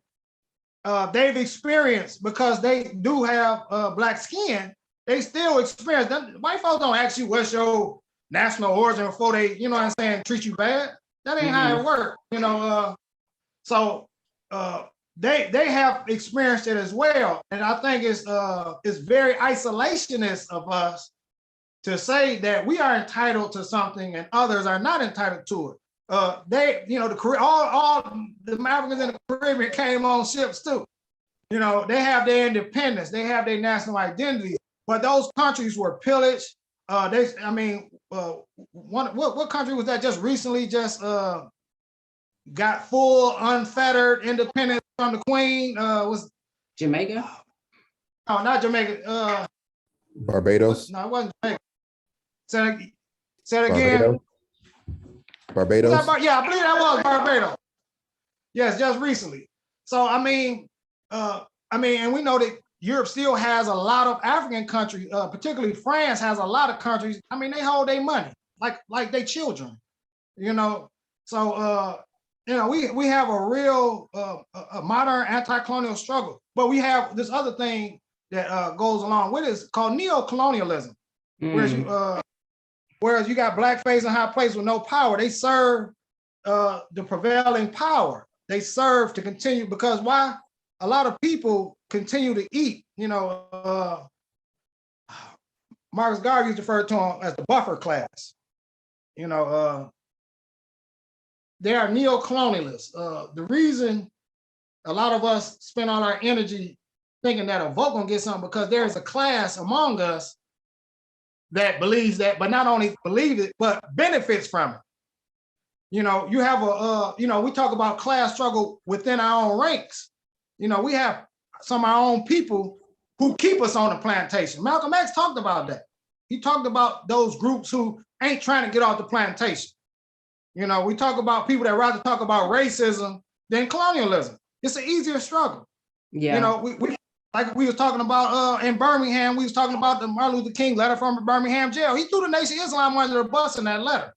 C: they've experienced, because they do have Black skin, they still experience. White folks don't ask you what's your national origin before they, treat you bad. That ain't how it works, So they have experienced it as well, and I think it's very isolationist of us to say that we are entitled to something and others are not entitled to it. All the Africans in the Caribbean came on ships too. They have their independence, they have their national identity, but those countries were pillaged, what country was that just recently got full unfettered independence from the Queen? Was
A: Jamaica?
C: No, not Jamaica.
D: Barbados.
C: No, it wasn't Jamaica. Say it again.
D: Barbados.
C: Yeah, I believe that was Barbados. Yes, just recently. So and we know that Europe still has a lot of African countries, particularly France has a lot of countries. I mean, they hold their money like they children, you know. So we have a real a modern anti-colonial struggle, but we have this other thing that goes along with it. It's called neo-colonialism. Whereas you got blackface in high place with no power, they serve the prevailing power. They serve to continue, because why? A lot of people continue to eat. You know, Marcus Garvey used to refer to them as the buffer class. You know, they are neo-colonialists. The reason a lot of us spend all our energy thinking that a vote gonna get something, because there's a class among us that believes that, but not only believes it, but benefits from it. You know, you have we talk about class struggle within our own ranks. You know, we have some of our own people who keep us on the plantation. Malcolm X talked about that. He talked about those groups who ain't trying to get off the plantation. You know, we talk about people that rather talk about racism than colonialism. It's an easier struggle.
A: Yeah.
C: You know, we like we was talking about in Birmingham, we was talking about the Martin Luther King letter from Birmingham jail. He threw the Nation of Islam under the bus in that letter,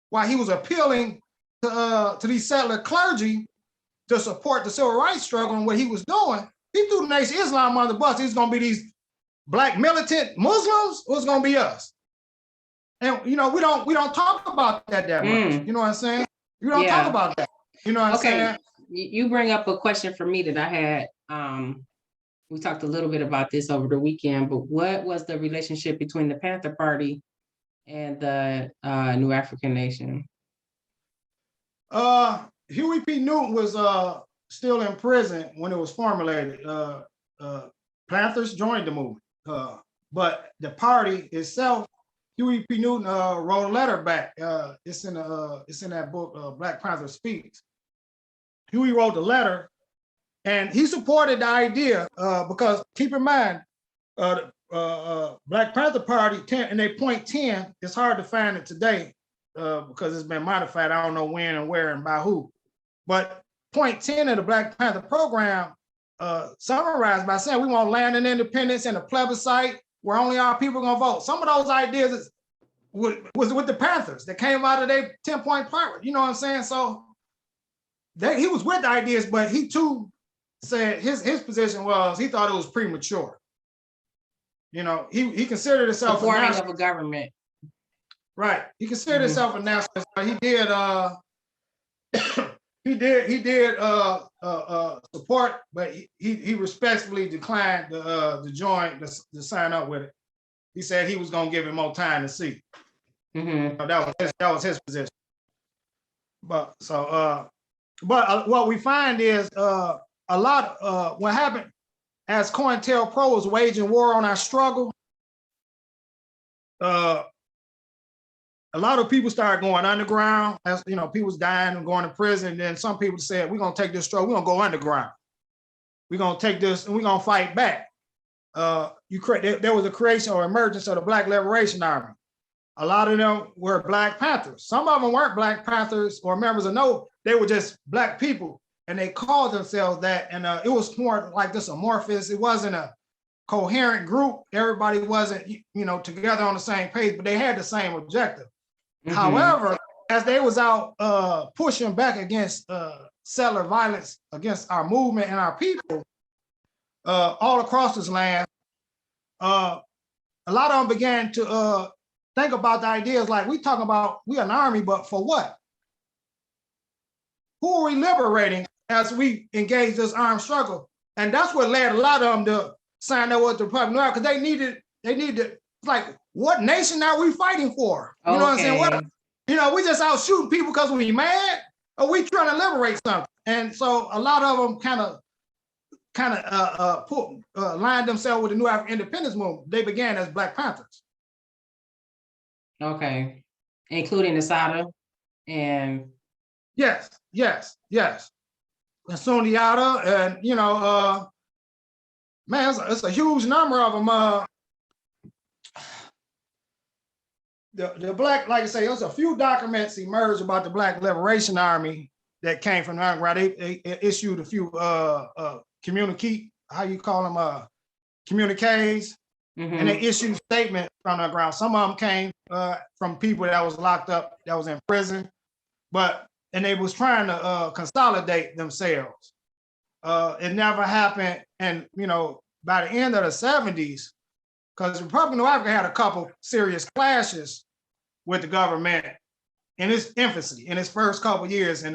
C: while he was appealing to these settler clergy to support the civil rights struggle. And what he was doing, he threw the Nation of Islam under the bus. It's going to be these black militant Muslims, or it's going to be us. And we don't talk about that much. You know what I'm saying? You don't talk about that. You know what I'm saying?
A: You bring up a question for me that I had. We talked a little bit about this over the weekend, but what was the relationship between the Panther Party and the New African Nation?
C: Huey P. Newton was still in prison when it was formulated. Panthers joined the movement, but the party itself, Huey P. Newton wrote a letter back. It's in that book, Black Panther Speaks. Huey wrote the letter, and he supported the idea because keep in mind, Black Panther Party 10 and they point 10. It's hard to find it today because it's been modified. I don't know when and where and by who. But point 10 of the Black Panther program summarized by saying we want land and independence and a plebiscite where only our people are gonna vote. Some of those ideas was with the Panthers that came out of their 10-point plan. You know what I'm saying? So he was with the ideas, but he too said his position was he thought it was premature. You know, he considered himself
A: supporting of a government.
C: Right. He considered himself a nationalist. He did support, but he respectfully declined to join, to sign up with it. He said he was going to give him more time to see. So that was his position. But what we find is a lot. What happened as COINTELPRO was waging war on our struggle. A lot of people started going underground. As you know, people was dying and going to prison. And then some people said, "We're gonna take this struggle. We're gonna go underground. We're gonna take this and we're gonna fight back." There was a creation or emergence of the Black Liberation Army. A lot of them were Black Panthers. Some of them weren't Black Panthers or members of no. They were just Black people, and they called themselves that. And it was more like this amorphous. It wasn't a coherent group. Everybody wasn't, together on the same page, but they had the same objective. However, as they was out pushing back against settler violence against our movement and our people all across this land, a lot of them began to think about the ideas like we talking about, we an army, but for what? Who are we liberating as we engage this armed struggle? And that's what led a lot of them to sign up with the Republic of New Afrika, because they needed, like, what nation are we fighting for? You know what I'm saying? We just out shooting people because we mad, or we trying to liberate something. And so a lot of them lined themselves with the New African independence movement. They began as Black Panthers.
A: Okay, including Asada and
C: Yes. And Sundiata, and man, it's a huge number of them. The black, like I say, there's a few documents emerged about the Black Liberation Army that came from the underground. They issued a few communique, how you call them, communiques, and they issued statements from the ground. Some of them came from people that was locked up, that was in prison, and they was trying to consolidate themselves. It never happened, and by the end of the 70s, because the Republic of New Afrika had a couple serious clashes with the government in its infancy, in its first couple years. And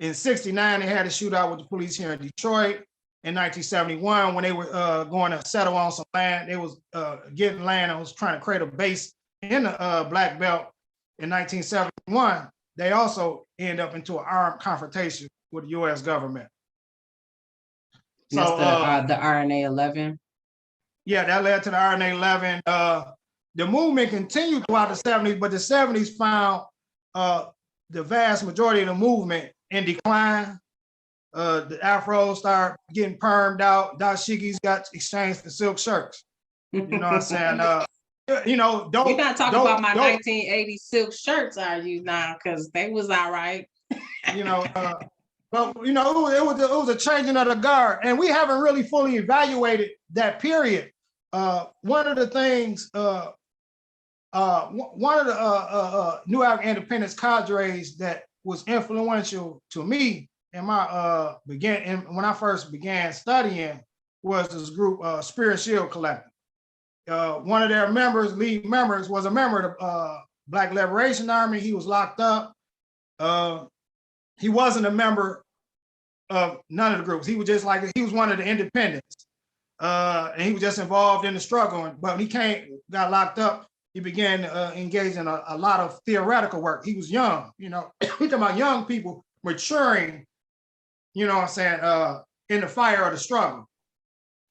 C: in '69, they had a shootout with the police here in Detroit. In 1971, when they were going to settle on some land, they was getting land and was trying to create a base in the Black Belt. In 1971, they also end up into an armed confrontation with the U.S. government.
A: So the RNA 11.
C: Yeah, that led to the RNA 11. The movement continued throughout the 70s, but the 70s found the vast majority of the movement in decline. The afros started getting permed out. Dashikis got exchanged for silk shirts. You know what I'm saying?
A: You're not talking about my 1980 silk shirts, are you now? Because they was all right.
C: But it was a changing of the guard, and we haven't really fully evaluated that period. One of the things, one of the New African independence cadres that was influential to me in my when I first began studying was this group, Spear and Shield Collective. One of their members, lead members, was a member of the Black Liberation Army. He was locked up. He wasn't a member of none of the groups. He was just like, he was one of the independents. And he was just involved in the struggle. But when he got locked up, he began to engage in a lot of theoretical work. He was young, we're talking about young people maturing, in the fire of the struggle.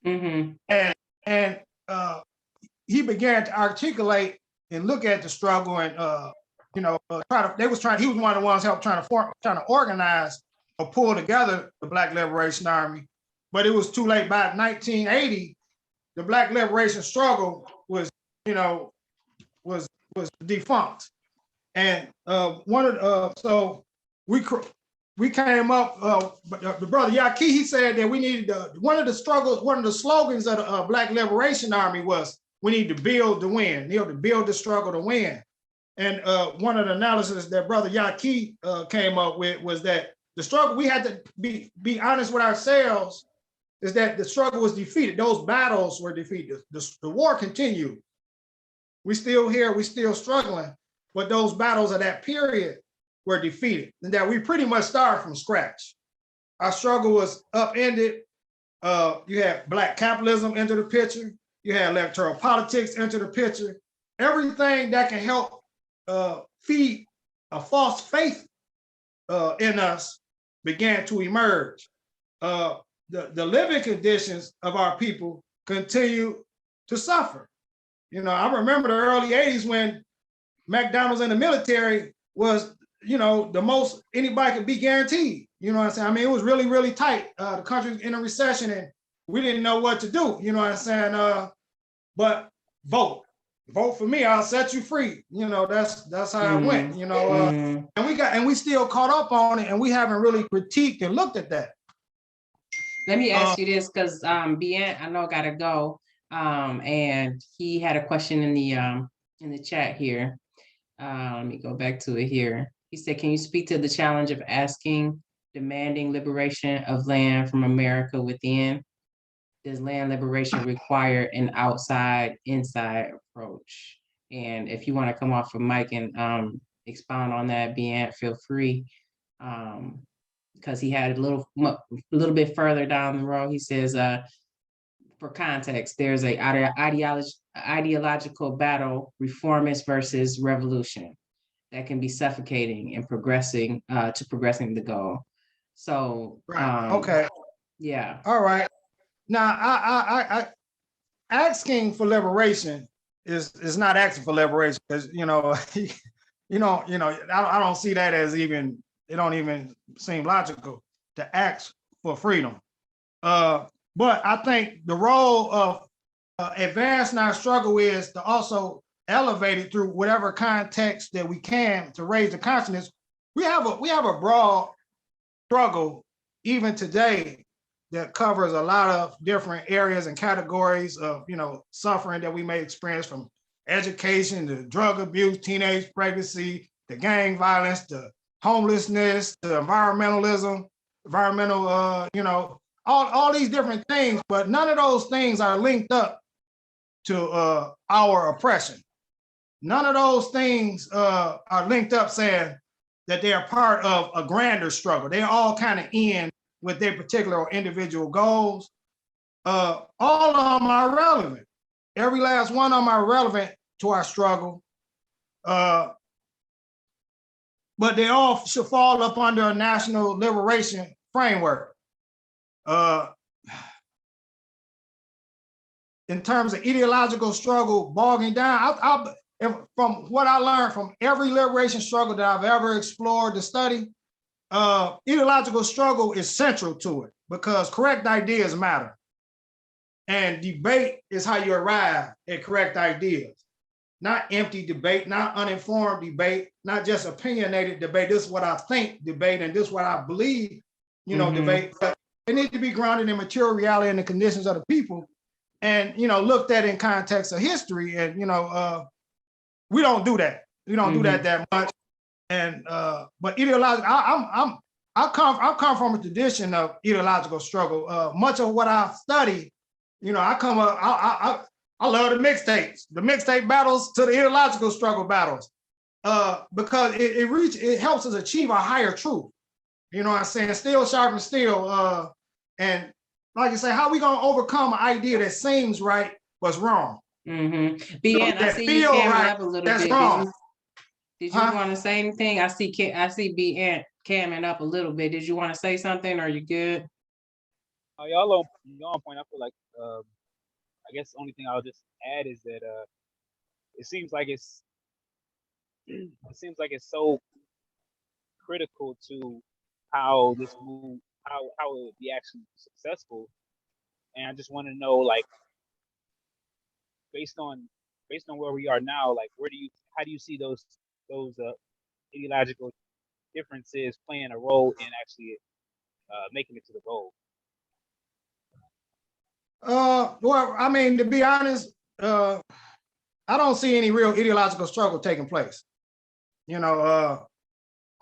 C: And he began to articulate and look at the struggle and, he was one of the ones helped trying to organize or pull together the Black Liberation Army, but it was too late. By 1980, the Black Liberation struggle was defunct, and so we came up. The brother Yaki, he said that we needed one of the slogans of the Black Liberation Army was we need to build to win. To build the struggle to win. And one of the analysis that Brother Yaki came up with was that the struggle, we had to be honest with ourselves, is that the struggle was defeated. Those battles were defeated. The war continued. We still here, we still struggling, but those battles of that period were defeated, and that we pretty much started from scratch. Our struggle was upended. You had Black capitalism enter the picture. You had electoral politics enter the picture. Everything that can help feed a false faith in us began to emerge. The living conditions of our people continue to suffer. I remember the early 80s when McDonald's in the military was, the most anybody could be guaranteed. You know what I'm saying? I mean, it was really, really tight. The country was in a recession and we didn't know what to do. You know what I'm saying? But vote for me, I'll set you free. That's how it went, and we still caught up on it, and we haven't really critiqued and looked at that.
A: Let me ask you this, because Bien, I know, gotta go. And he had a question in the chat here. Let me go back to it here. He said, can you speak to the challenge of demanding liberation of land from America within? Does land liberation require an inside approach? And if you want to come off of mic and expound on that, Bien, feel free. Because he had a little bit further down the road, he says, for context, there's a ideological battle, reformist versus revolution, that can be suffocating and progressing the goal. So,
C: right. Okay.
A: Yeah.
C: All right. Now, I asking for liberation is not asking for liberation, because I don't see that as even, it don't even seem logical to ask for freedom. But I think the role of advancing our struggle is to also elevate it through whatever context that we can to raise the consciousness. We have a broad struggle even today that covers a lot of different areas and categories of suffering that we may experience, from education to drug abuse, teenage pregnancy, to gang violence, to homelessness, to environmentalism, all these different things, but none of those things are linked up to our oppression. None of those things are linked up saying that they are part of a grander struggle. They all kind of end with their particular or individual goals. All of them are relevant. Every last one of them are relevant to our struggle. But they all should fall up under a national liberation framework. In terms of ideological struggle bogging down, from what I learned from every liberation struggle that I've ever explored to study, ideological struggle is central to it, because correct ideas matter. And debate is how you arrive at correct ideas. Not empty debate, not uninformed debate, not just opinionated debate. This is what I think debate, and this is what I believe, debate. But it needs to be grounded in material reality and the conditions of the people, and looked at in context of history. And we don't do that. We don't do that much. And but ideological, I come from a tradition of ideological struggle. Much of what I study, I love the mixtape battles to the ideological struggle battles, because it helps us achieve a higher truth. You know what I'm saying? Steel sharpens steel. And like I say, how we gonna overcome an idea that seems right but's wrong?
A: I see you camming up a little bit.
C: Wrong.
A: Did you want to say anything? I see B camming up a little bit. Did you want to say something? Are you good?
E: Y'all on point. I feel like I guess the only thing I'll just add is that it seems like it's so critical to how this move, how it would be actually successful. And I just want to know, like, based on where we are now, like, how do you see those ideological differences playing a role in actually making it to the goal?
C: Well, I mean, to be honest, I don't see any real ideological struggle taking place. I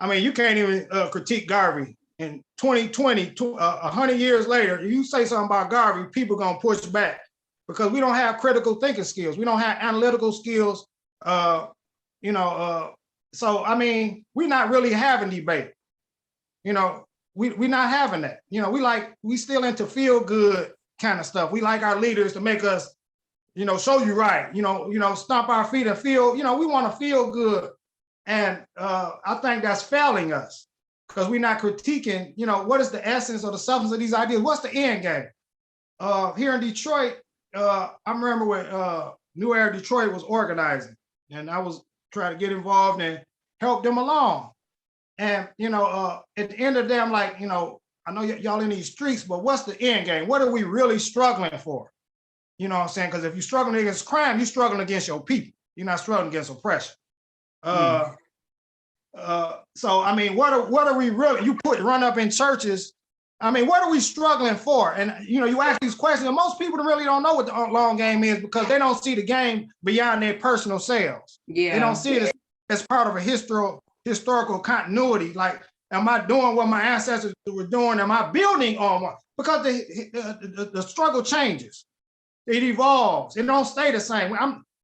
C: mean, you can't even critique Garvey in 2020, 100 years later. You say something about Garvey, people gonna push back because we don't have critical thinking skills. We don't have analytical skills. So I mean, we're not really having debate. We're not having that. We still into feel good kind of stuff. We like our leaders to make us, show you right, stomp our feet and feel, we want to feel good. And I think that's failing us because we're not critiquing, what is the essence or the substance of these ideas? What's the end game? Here in Detroit, I remember when New Era Detroit was organizing, and I was trying to get involved and help them along. And, at the end of the day, I'm like, I know y'all in these streets, but what's the end game? What are we really struggling for? You know what I'm saying? Because if you're struggling against crime, you're struggling against your people. You're not struggling against oppression. So, I mean, what are we really, run up in churches. I mean, what are we struggling for? And, you ask these questions, and most people really don't know what the long game is because they don't see the game beyond their personal selves. Yeah. They don't see it as part of a historical continuity. Like, am I doing what my ancestors were doing? Am I building on one? Because the struggle changes. It evolves. It don't stay the same.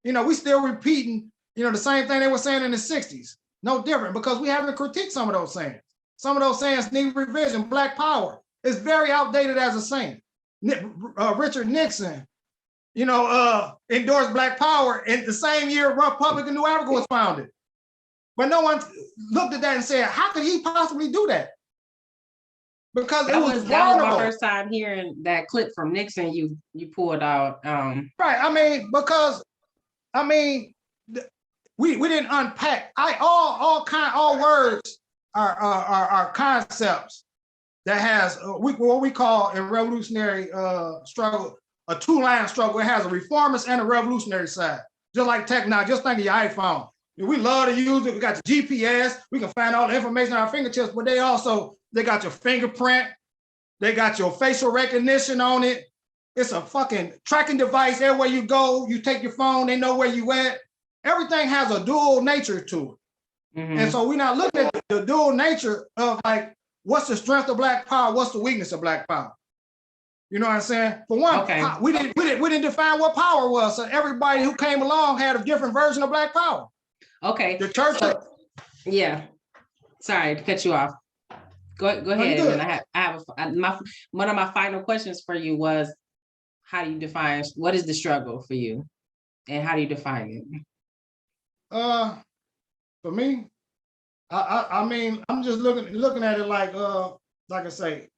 C: We still repeating, the same thing they were saying in the 60s. No different, because we haven't critiqued some of those sayings. Some of those sayings need revision. Black power is very outdated as a saying. Richard Nixon, endorsed Black power in the same year Republic of New Afrika was founded. But no one looked at that and said, how could he possibly do that? Because that was
A: my first time hearing that clip from Nixon you pulled out.
C: Right, I mean, because I mean, we didn't unpack. All words are concepts that has what we call in revolutionary struggle a two-line struggle. It has a reformist and a revolutionary side. Just like technology, just think of your iPhone. We love to use it. We got the GPS. We can find all the information on our fingertips, but they got your fingerprint. They got your facial recognition on it. It's a fucking tracking device. Everywhere you go, you take your phone, they know where you at. Everything has a dual nature to it. And so we're not looking at the dual nature of like, what's the strength of Black power? What's the weakness of Black power? You know what I'm saying? For one, we didn't define what power was. So everybody who came along had a different version of Black power.
A: Okay.
C: The church.
A: Yeah. Sorry to cut you off. Go ahead. And then I have one of my final questions for you was, how do you define, what is the struggle for you? And how do you define it?
C: For me, I mean, I'm just looking at it like I say,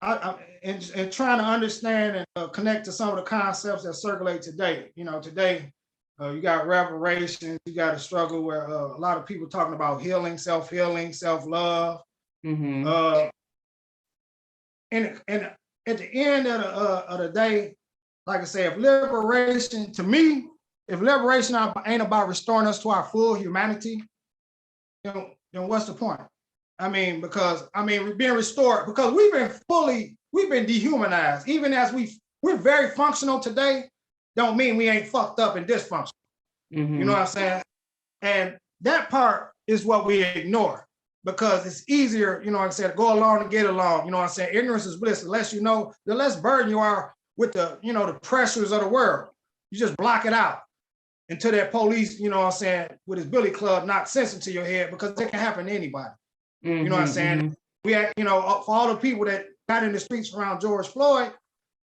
C: and trying to understand and connect to some of the concepts that circulate today. You know, today you got reparations, you got a struggle where a lot of people talking about healing, self-healing, self-love. And at the end of the day, like I say, if liberation ain't about restoring us to our full humanity, then what's the point? I mean, we're being restored because we've been dehumanized. Even as we're very functional today, don't mean we ain't fucked up and dysfunctional. You know what I'm saying? And that part is what we ignore because it's easier, you know what I'm saying, to go along and get along. You know what I'm saying? Ignorance is bliss. The less you know, the less burden you are with the pressures of the world. You just block it out until that police, you know what I'm saying, with his billy club knock sense into your head because it can happen to anybody. You know what I'm saying? We had, for all the people that got in the streets around George Floyd,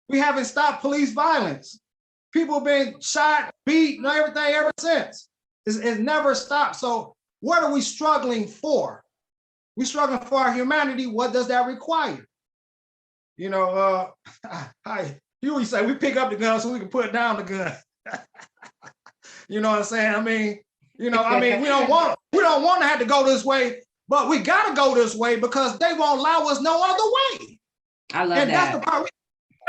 C: we haven't stopped police violence. People have been shot, beat, and everything ever since. It's never stopped. So what are we struggling for? We're struggling for our humanity. What does that require? You always say we pick up the gun so we can put down the gun. You know what I'm saying? I mean, we don't want to have to go this way, but we got to go this way because they won't allow us no other way.
A: I love that. And that's the part.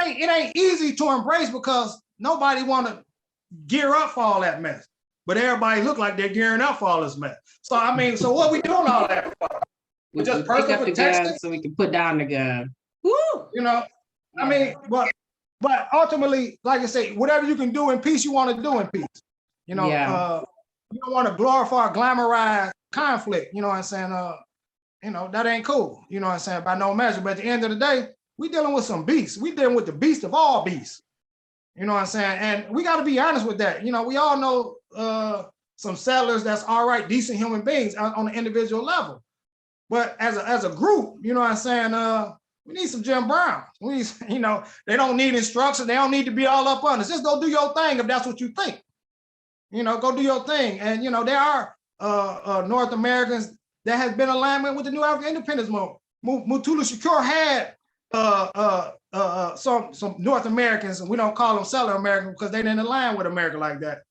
C: It ain't easy to embrace because nobody want to gear up for all that mess, but everybody look like they're gearing up for all this mess. So I mean, so what we doing all that for?
A: We just pick up the gun so we can put down the gun. Woo!
C: I mean, but ultimately, like I say, whatever you can do in peace, you want to do in peace. You don't want to glorify, glamorize conflict. You know what I'm saying? That ain't cool. You know what I'm saying? By no measure. But at the end of the day, we dealing with some beasts. We dealing with the beast of all beasts. You know what I'm saying? And we got to be honest with that. We all know some settlers that's all right, decent human beings on an individual level. But as a group, you know what I'm saying? We need some Jim Brown. We need, they don't need instruction. They don't need to be all up on us. Just go do your thing if that's what you think. Go do your thing. And, there are North Americans that has been in alignment with the New African independence movement. Mutulu Shakur had some North Americans, and we don't call them Southern Americans because they didn't align with America like that.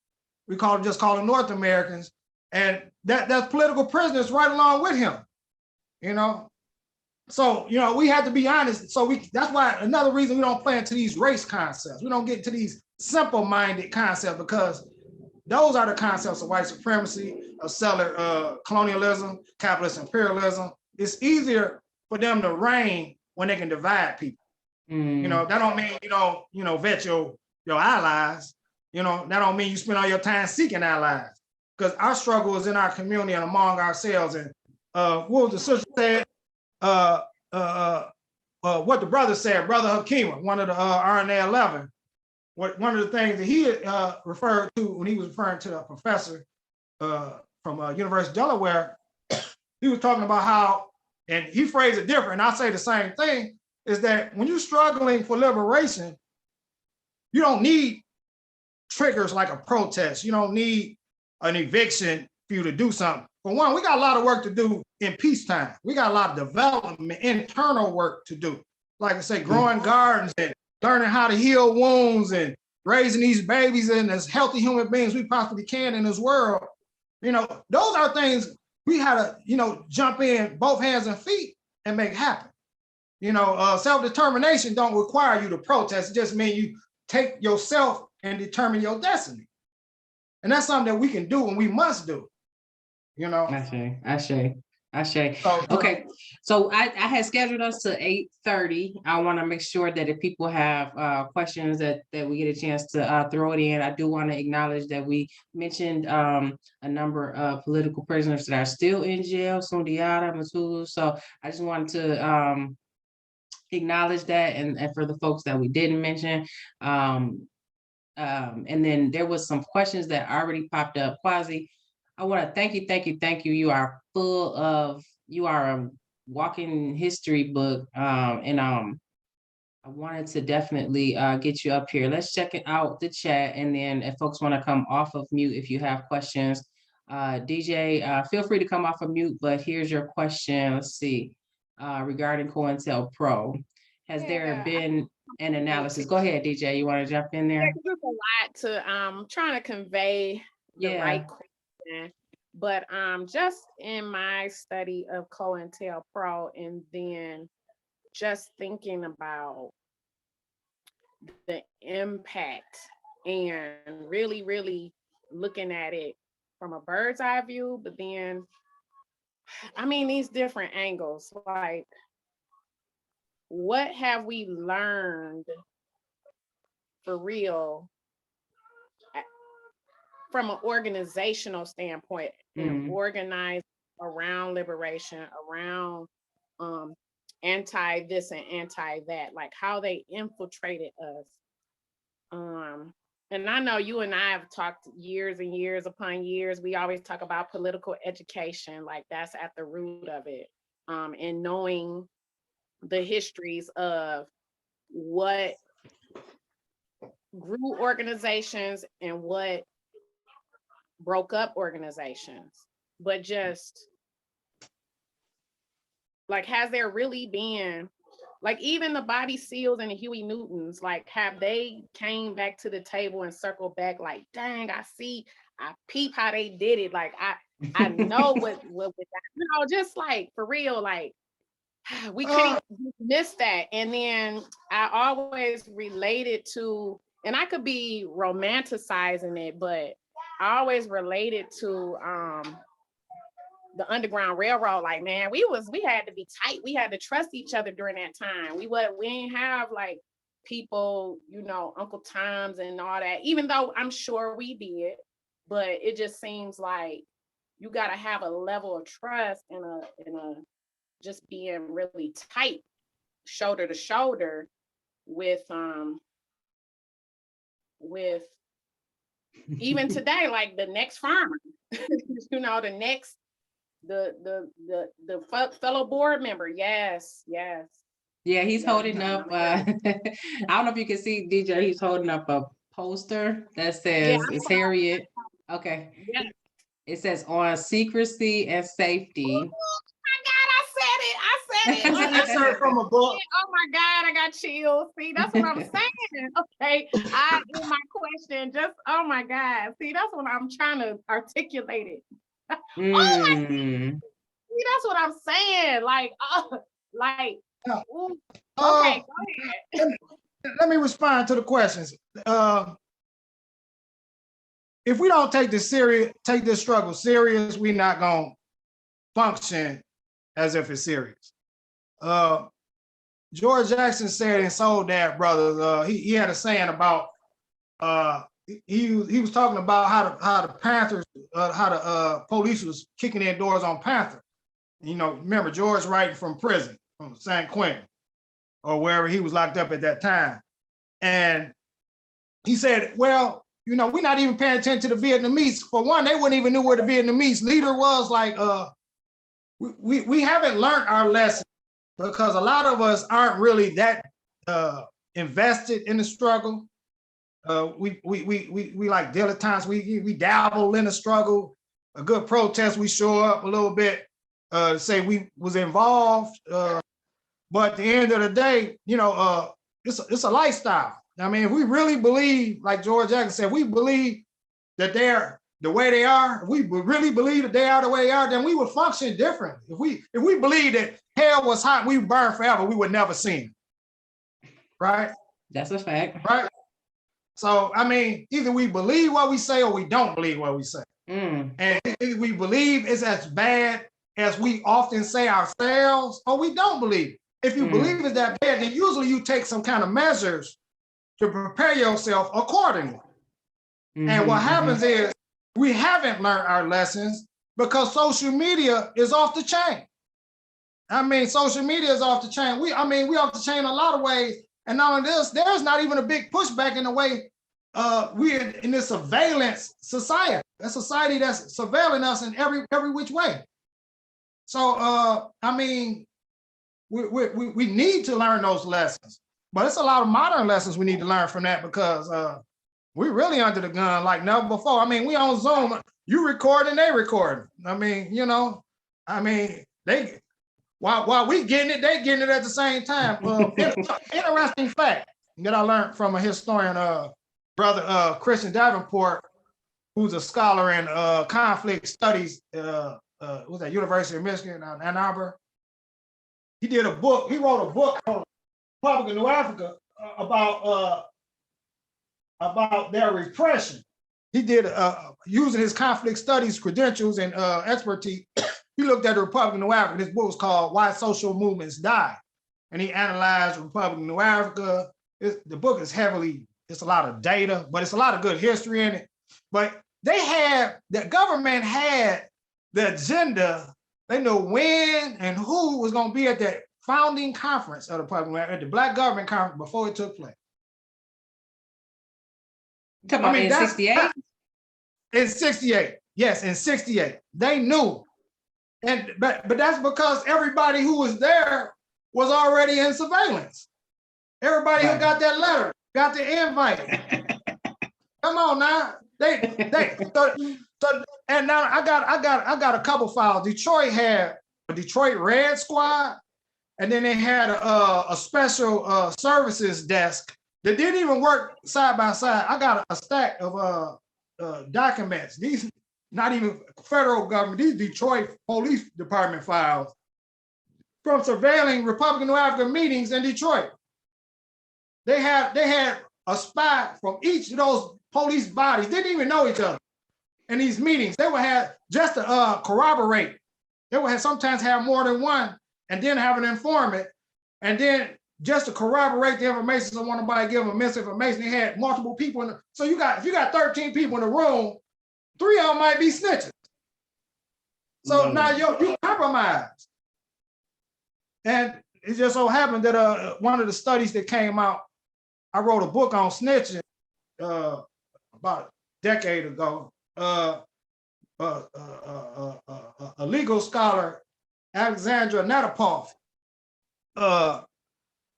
C: We call them North Americans. And that's political prisoners right along with him. So, we have to be honest. So that's why another reason we don't play into these race concepts. We don't get into these simple-minded concepts because those are the concepts of white supremacy, of settler colonialism, capitalist imperialism. It's easier for them to reign when they can divide people. That don't mean you don't vet your allies. That don't mean you spend all your time seeking allies. Because our struggle is in our community and among ourselves. And what was the sister said? What the brother said, Brother Hakima, one of the RNA 11. One of the things that he referred to when he was referring to a professor from University of Delaware, he was talking about how, and he phrased it different, and I say the same thing, is that when you're struggling for liberation, you don't need triggers like a protest. You don't need an eviction for you to do something. For one, we got a lot of work to do in peacetime. We got a lot of development, internal work to do. Like I say, growing gardens and learning how to heal wounds and raising these babies and as healthy human beings we possibly can in this world. Those are things we had to, jump in both hands and feet and make happen. Self-determination don't require you to protest. It just means you take yourself and determine your destiny. And that's something that we can do and we must do.
A: Ashe.
C: So,
A: Okay, so I had scheduled us to 8:30. I want to make sure that if people have questions that we get a chance to throw it in. I do want to acknowledge that we mentioned a number of political prisoners that are still in jail, Sundiata, Matulu. So I just wanted to acknowledge that, and for the folks that we didn't mention. And then there was some questions that already popped up. Kwasi, I want to thank you. You are a walking history book. And I wanted to definitely get you up here. Let's check it out, the chat. And then if folks want to come off of mute, if you have questions, DJ, feel free to come off of mute, but here's your question. Let's see, regarding COINTELPRO. Has there been an analysis? Go ahead, DJ, you want to jump in there?
F: Yeah, there's a lot to trying to convey the right question. But just in my study of COINTELPRO and then just thinking about the impact and really, really looking at it from a bird's eye view, but then, these different angles, like, what have we learned for real from an organizational standpoint and organized around liberation, around anti this and anti that, like how they infiltrated us. And I know you and I have talked years and years upon years. We always talk about political education, like that's at the root of it. And knowing the histories of what grew organizations and what broke up organizations, but just like, has there really been, like, even the Bobby Seals and the Huey Newtons, like, have they came back to the table and circled back, like, dang, I peep how they did it, like, I know what just like, for real, like, we can't miss that. And then I always relate it to, and I could be romanticizing it, but I always related to the Underground Railroad. Like, man, we had to be tight. We had to trust each other during that time. We didn't have like people, Uncle Toms and all that, even though I'm sure we did, but it just seems like you got to have a level of trust and a just being really tight, shoulder to shoulder with even today, like the next farmer, the next, the fellow board member. Yes.
A: Yeah, he's holding up, I don't know if you can see, DJ, he's holding up a poster that says, it's Harriet. Okay.
F: Yeah.
A: It says on secrecy and safety.
F: I said it.
C: Excerpt from a book.
F: Oh my God, I got chills. See, that's what I'm saying. Okay, I do my question. Just, oh my God. See, that's what I'm trying to articulate it. Oh my God. See, that's what I'm saying. Like, ooh. Okay, go ahead.
C: Let me respond to the questions. If we don't take this struggle serious, we're not gonna function as if it's serious. George Jackson said in Soul Dad Brothers, he had a saying about he was talking about how the Panthers, how the police was kicking in doors on Panther. Remember George writing from prison, from San Quentin, or wherever he was locked up at that time. And he said, well, we're not even paying attention to the Vietnamese. For one, they wouldn't even know where the Vietnamese leader was. Like, we haven't learned our lesson because a lot of us aren't really that invested in the struggle. We like dilettantes. We dabble in the struggle. A good protest, we show up a little bit, say we was involved. But at the end of the day, it's a lifestyle. I mean, if we really believe, like George Jackson said, we believe that they're the way they are, if we really believe that they are the way they are, then we would function different. If we believe that hell was hot, we burn forever, we would never see it. Right?
A: That's a fact.
C: Right? So, I mean, either we believe what we say or we don't believe what we say. And either we believe it's as bad as we often say ourselves, or we don't believe. If you believe it's that bad, then usually you take some kind of measures to prepare yourself accordingly. And what happens is we haven't learned our lessons because social media is off the chain. I mean, social media is off the chain. We off the chain in a lot of ways. And not only this, there's not even a big pushback in the way we're in this surveillance society, a society that's surveilling us in every which way. So, I mean, we need to learn those lessons, but it's a lot of modern lessons we need to learn from that because we're really under the gun like never before. I mean, we on Zoom, you recording, they recording. I mean, you know, they while we getting it, they getting it at the same time. Interesting fact that I learned from a historian, brother Christian Davenport, who's a scholar in conflict studies, was at University of Michigan, Ann Arbor. He wrote a book on Republic of New Afrika about their repression. He did, using his conflict studies credentials and expertise, he looked at the Republic of New Afrika. This book was called Why Social Movements Die. And he analyzed the Republic of New Afrika. The book is it's a lot of data, but it's a lot of good history in it. But the government had the agenda. They knew when and who was going to be at that founding conference of the Republic, at the Black Government Conference before it took place.
A: Come on, in 68?
C: In 68, yes, in 68. They knew. But that's because everybody who was there was already in surveillance. Everybody who got that letter, got the invite. Come on now. And now I got a couple files. Detroit had a Detroit Red Squad, and then they had a special services desk that didn't even work side by side. I got a stack of documents. These not even federal government, these Detroit Police Department files from surveilling Republic of New Afrika meetings in Detroit. They had a spy from each of those police bodies, didn't even know each other. In these meetings, they would have just to corroborate. They would sometimes have more than one, and then have an informant, and then just to corroborate the information, so nobody give them misinformation. They had multiple people so if you got 13 people in the room, 3 of them might be snitches. So now you compromised. And it just so happened that one of the studies that came out, I wrote a book on snitching about a decade ago. A legal scholar, Alexandra Natapov,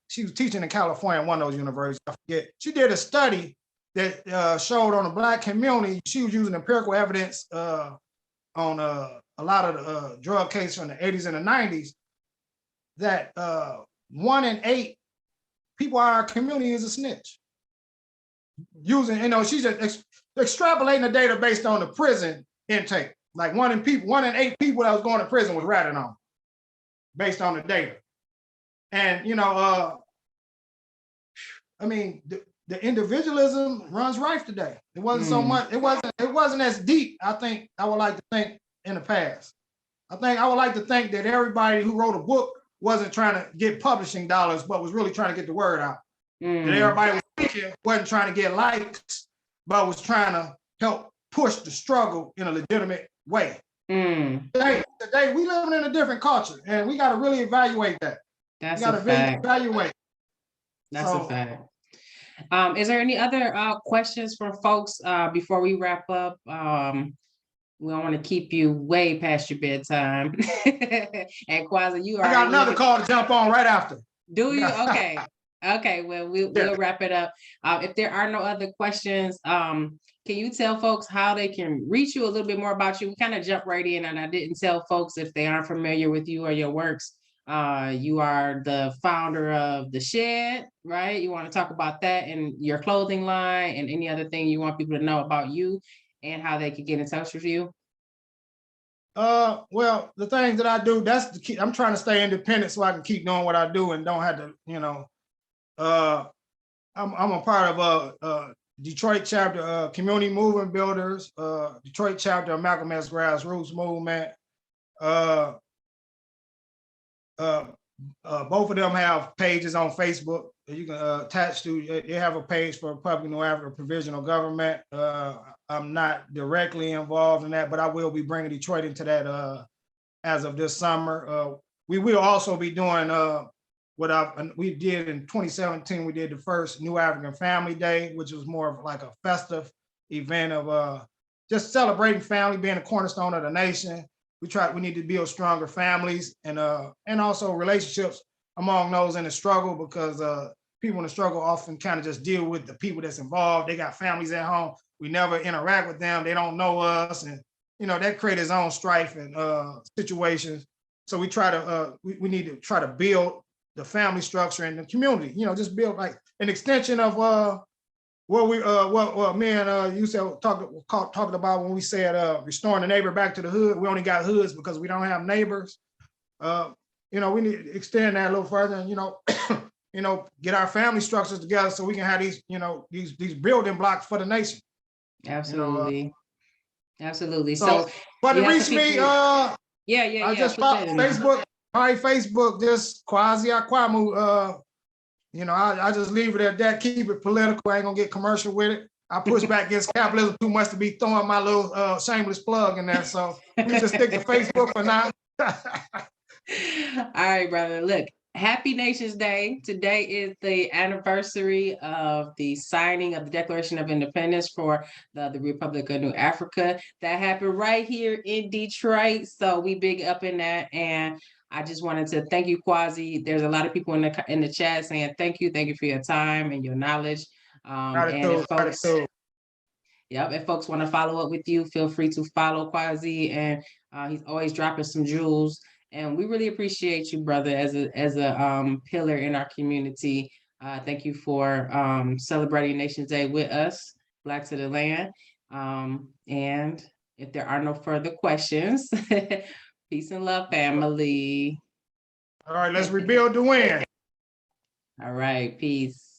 C: she was teaching in California at one of those universities, I forget. She did a study that showed on the Black community. She was using empirical evidence on a lot of the drug cases from the 80s and the 90s, that 1 in 8 people in our community is a snitch. Using, she's just extrapolating the data based on the prison intake. Like 1 in 8 people that was going to prison was ratting on, based on the data. And the individualism runs rife today. It wasn't so much. It wasn't as deep. I think I would like to think in the past. I would like to think that everybody who wrote a book wasn't trying to get publishing dollars, but was really trying to get the word out. That everybody was thinking wasn't trying to get likes, but was trying to help push the struggle in a legitimate way. Today we living in a different culture, and we got to really evaluate that.
A: That's a fact.
C: Evaluate.
A: That's a fact. Is there any other questions from folks before we wrap up? We don't want to keep you way past your bedtime. And Kwasi,
C: I got another call to jump on right after.
A: Do you? Okay. Okay, well, we'll wrap it up. If there are no other questions, can you tell folks how they can reach you, a little bit more about you? We kind of jumped right in, and I didn't tell folks if they aren't familiar with you or your works, You are the founder of The Shed, right? You want to talk about that and your clothing line and any other thing you want people to know about you and how they could get in touch with you?
C: Well, the things that I do, that's the key. I'm trying to stay independent so I can keep doing what I do and don't have to, I'm a part of Detroit chapter, Community Movement Builders, Detroit chapter of Malcolm X Grassroots Movement. Both of them have pages on Facebook that you can attach to. They have a page for Republic of New Afrika provisional government. I'm not directly involved in that, but I will be bringing Detroit into that as of this summer. We will also be doing we did in 2017. We did the first New African Family Day, which was more of like a festive event of just celebrating family being a cornerstone of the nation. We need to build stronger families and also relationships among those in the struggle, because people in the struggle often kind of just deal with the people that's involved. They got families at home. We never interact with them. They don't know us, and that creates its own strife and situations. So we try to we need to try to build the family structure in the community. Just build like an extension of what me and you said talking about when we said restoring the neighbor back to the hood. We only got hoods because we don't have neighbors. We need to extend that a little further and get our family structures together so we can have these these building blocks for the nation.
A: Absolutely. Absolutely.
C: So but to reach me, I just follow Facebook. My Facebook, just Kwasi Akwamu. I just leave it at that. Keep it political. I ain't gonna get commercial with it. I push back against capitalism too much to be throwing my little shameless plug in there. So we just stick to Facebook for now.
A: All right, brother. Look, happy Nations Day. Today is the anniversary of the signing of the Declaration of Independence for the Republic of New Afrika. That happened right here in Detroit. So we big up in that. And I just wanted to thank you, Kwasi. There's a lot of people in the chat saying thank you for your time and your knowledge. And if folks want to follow up with you, feel free to follow Kwasi, and he's always dropping some jewels. And we really appreciate you, brother, as a pillar in our community. Thank you for celebrating Nations Day with us, Black to the Land. And if there are no further questions, peace and love, family.
C: All right, let's rebuild the win.
A: All right, peace.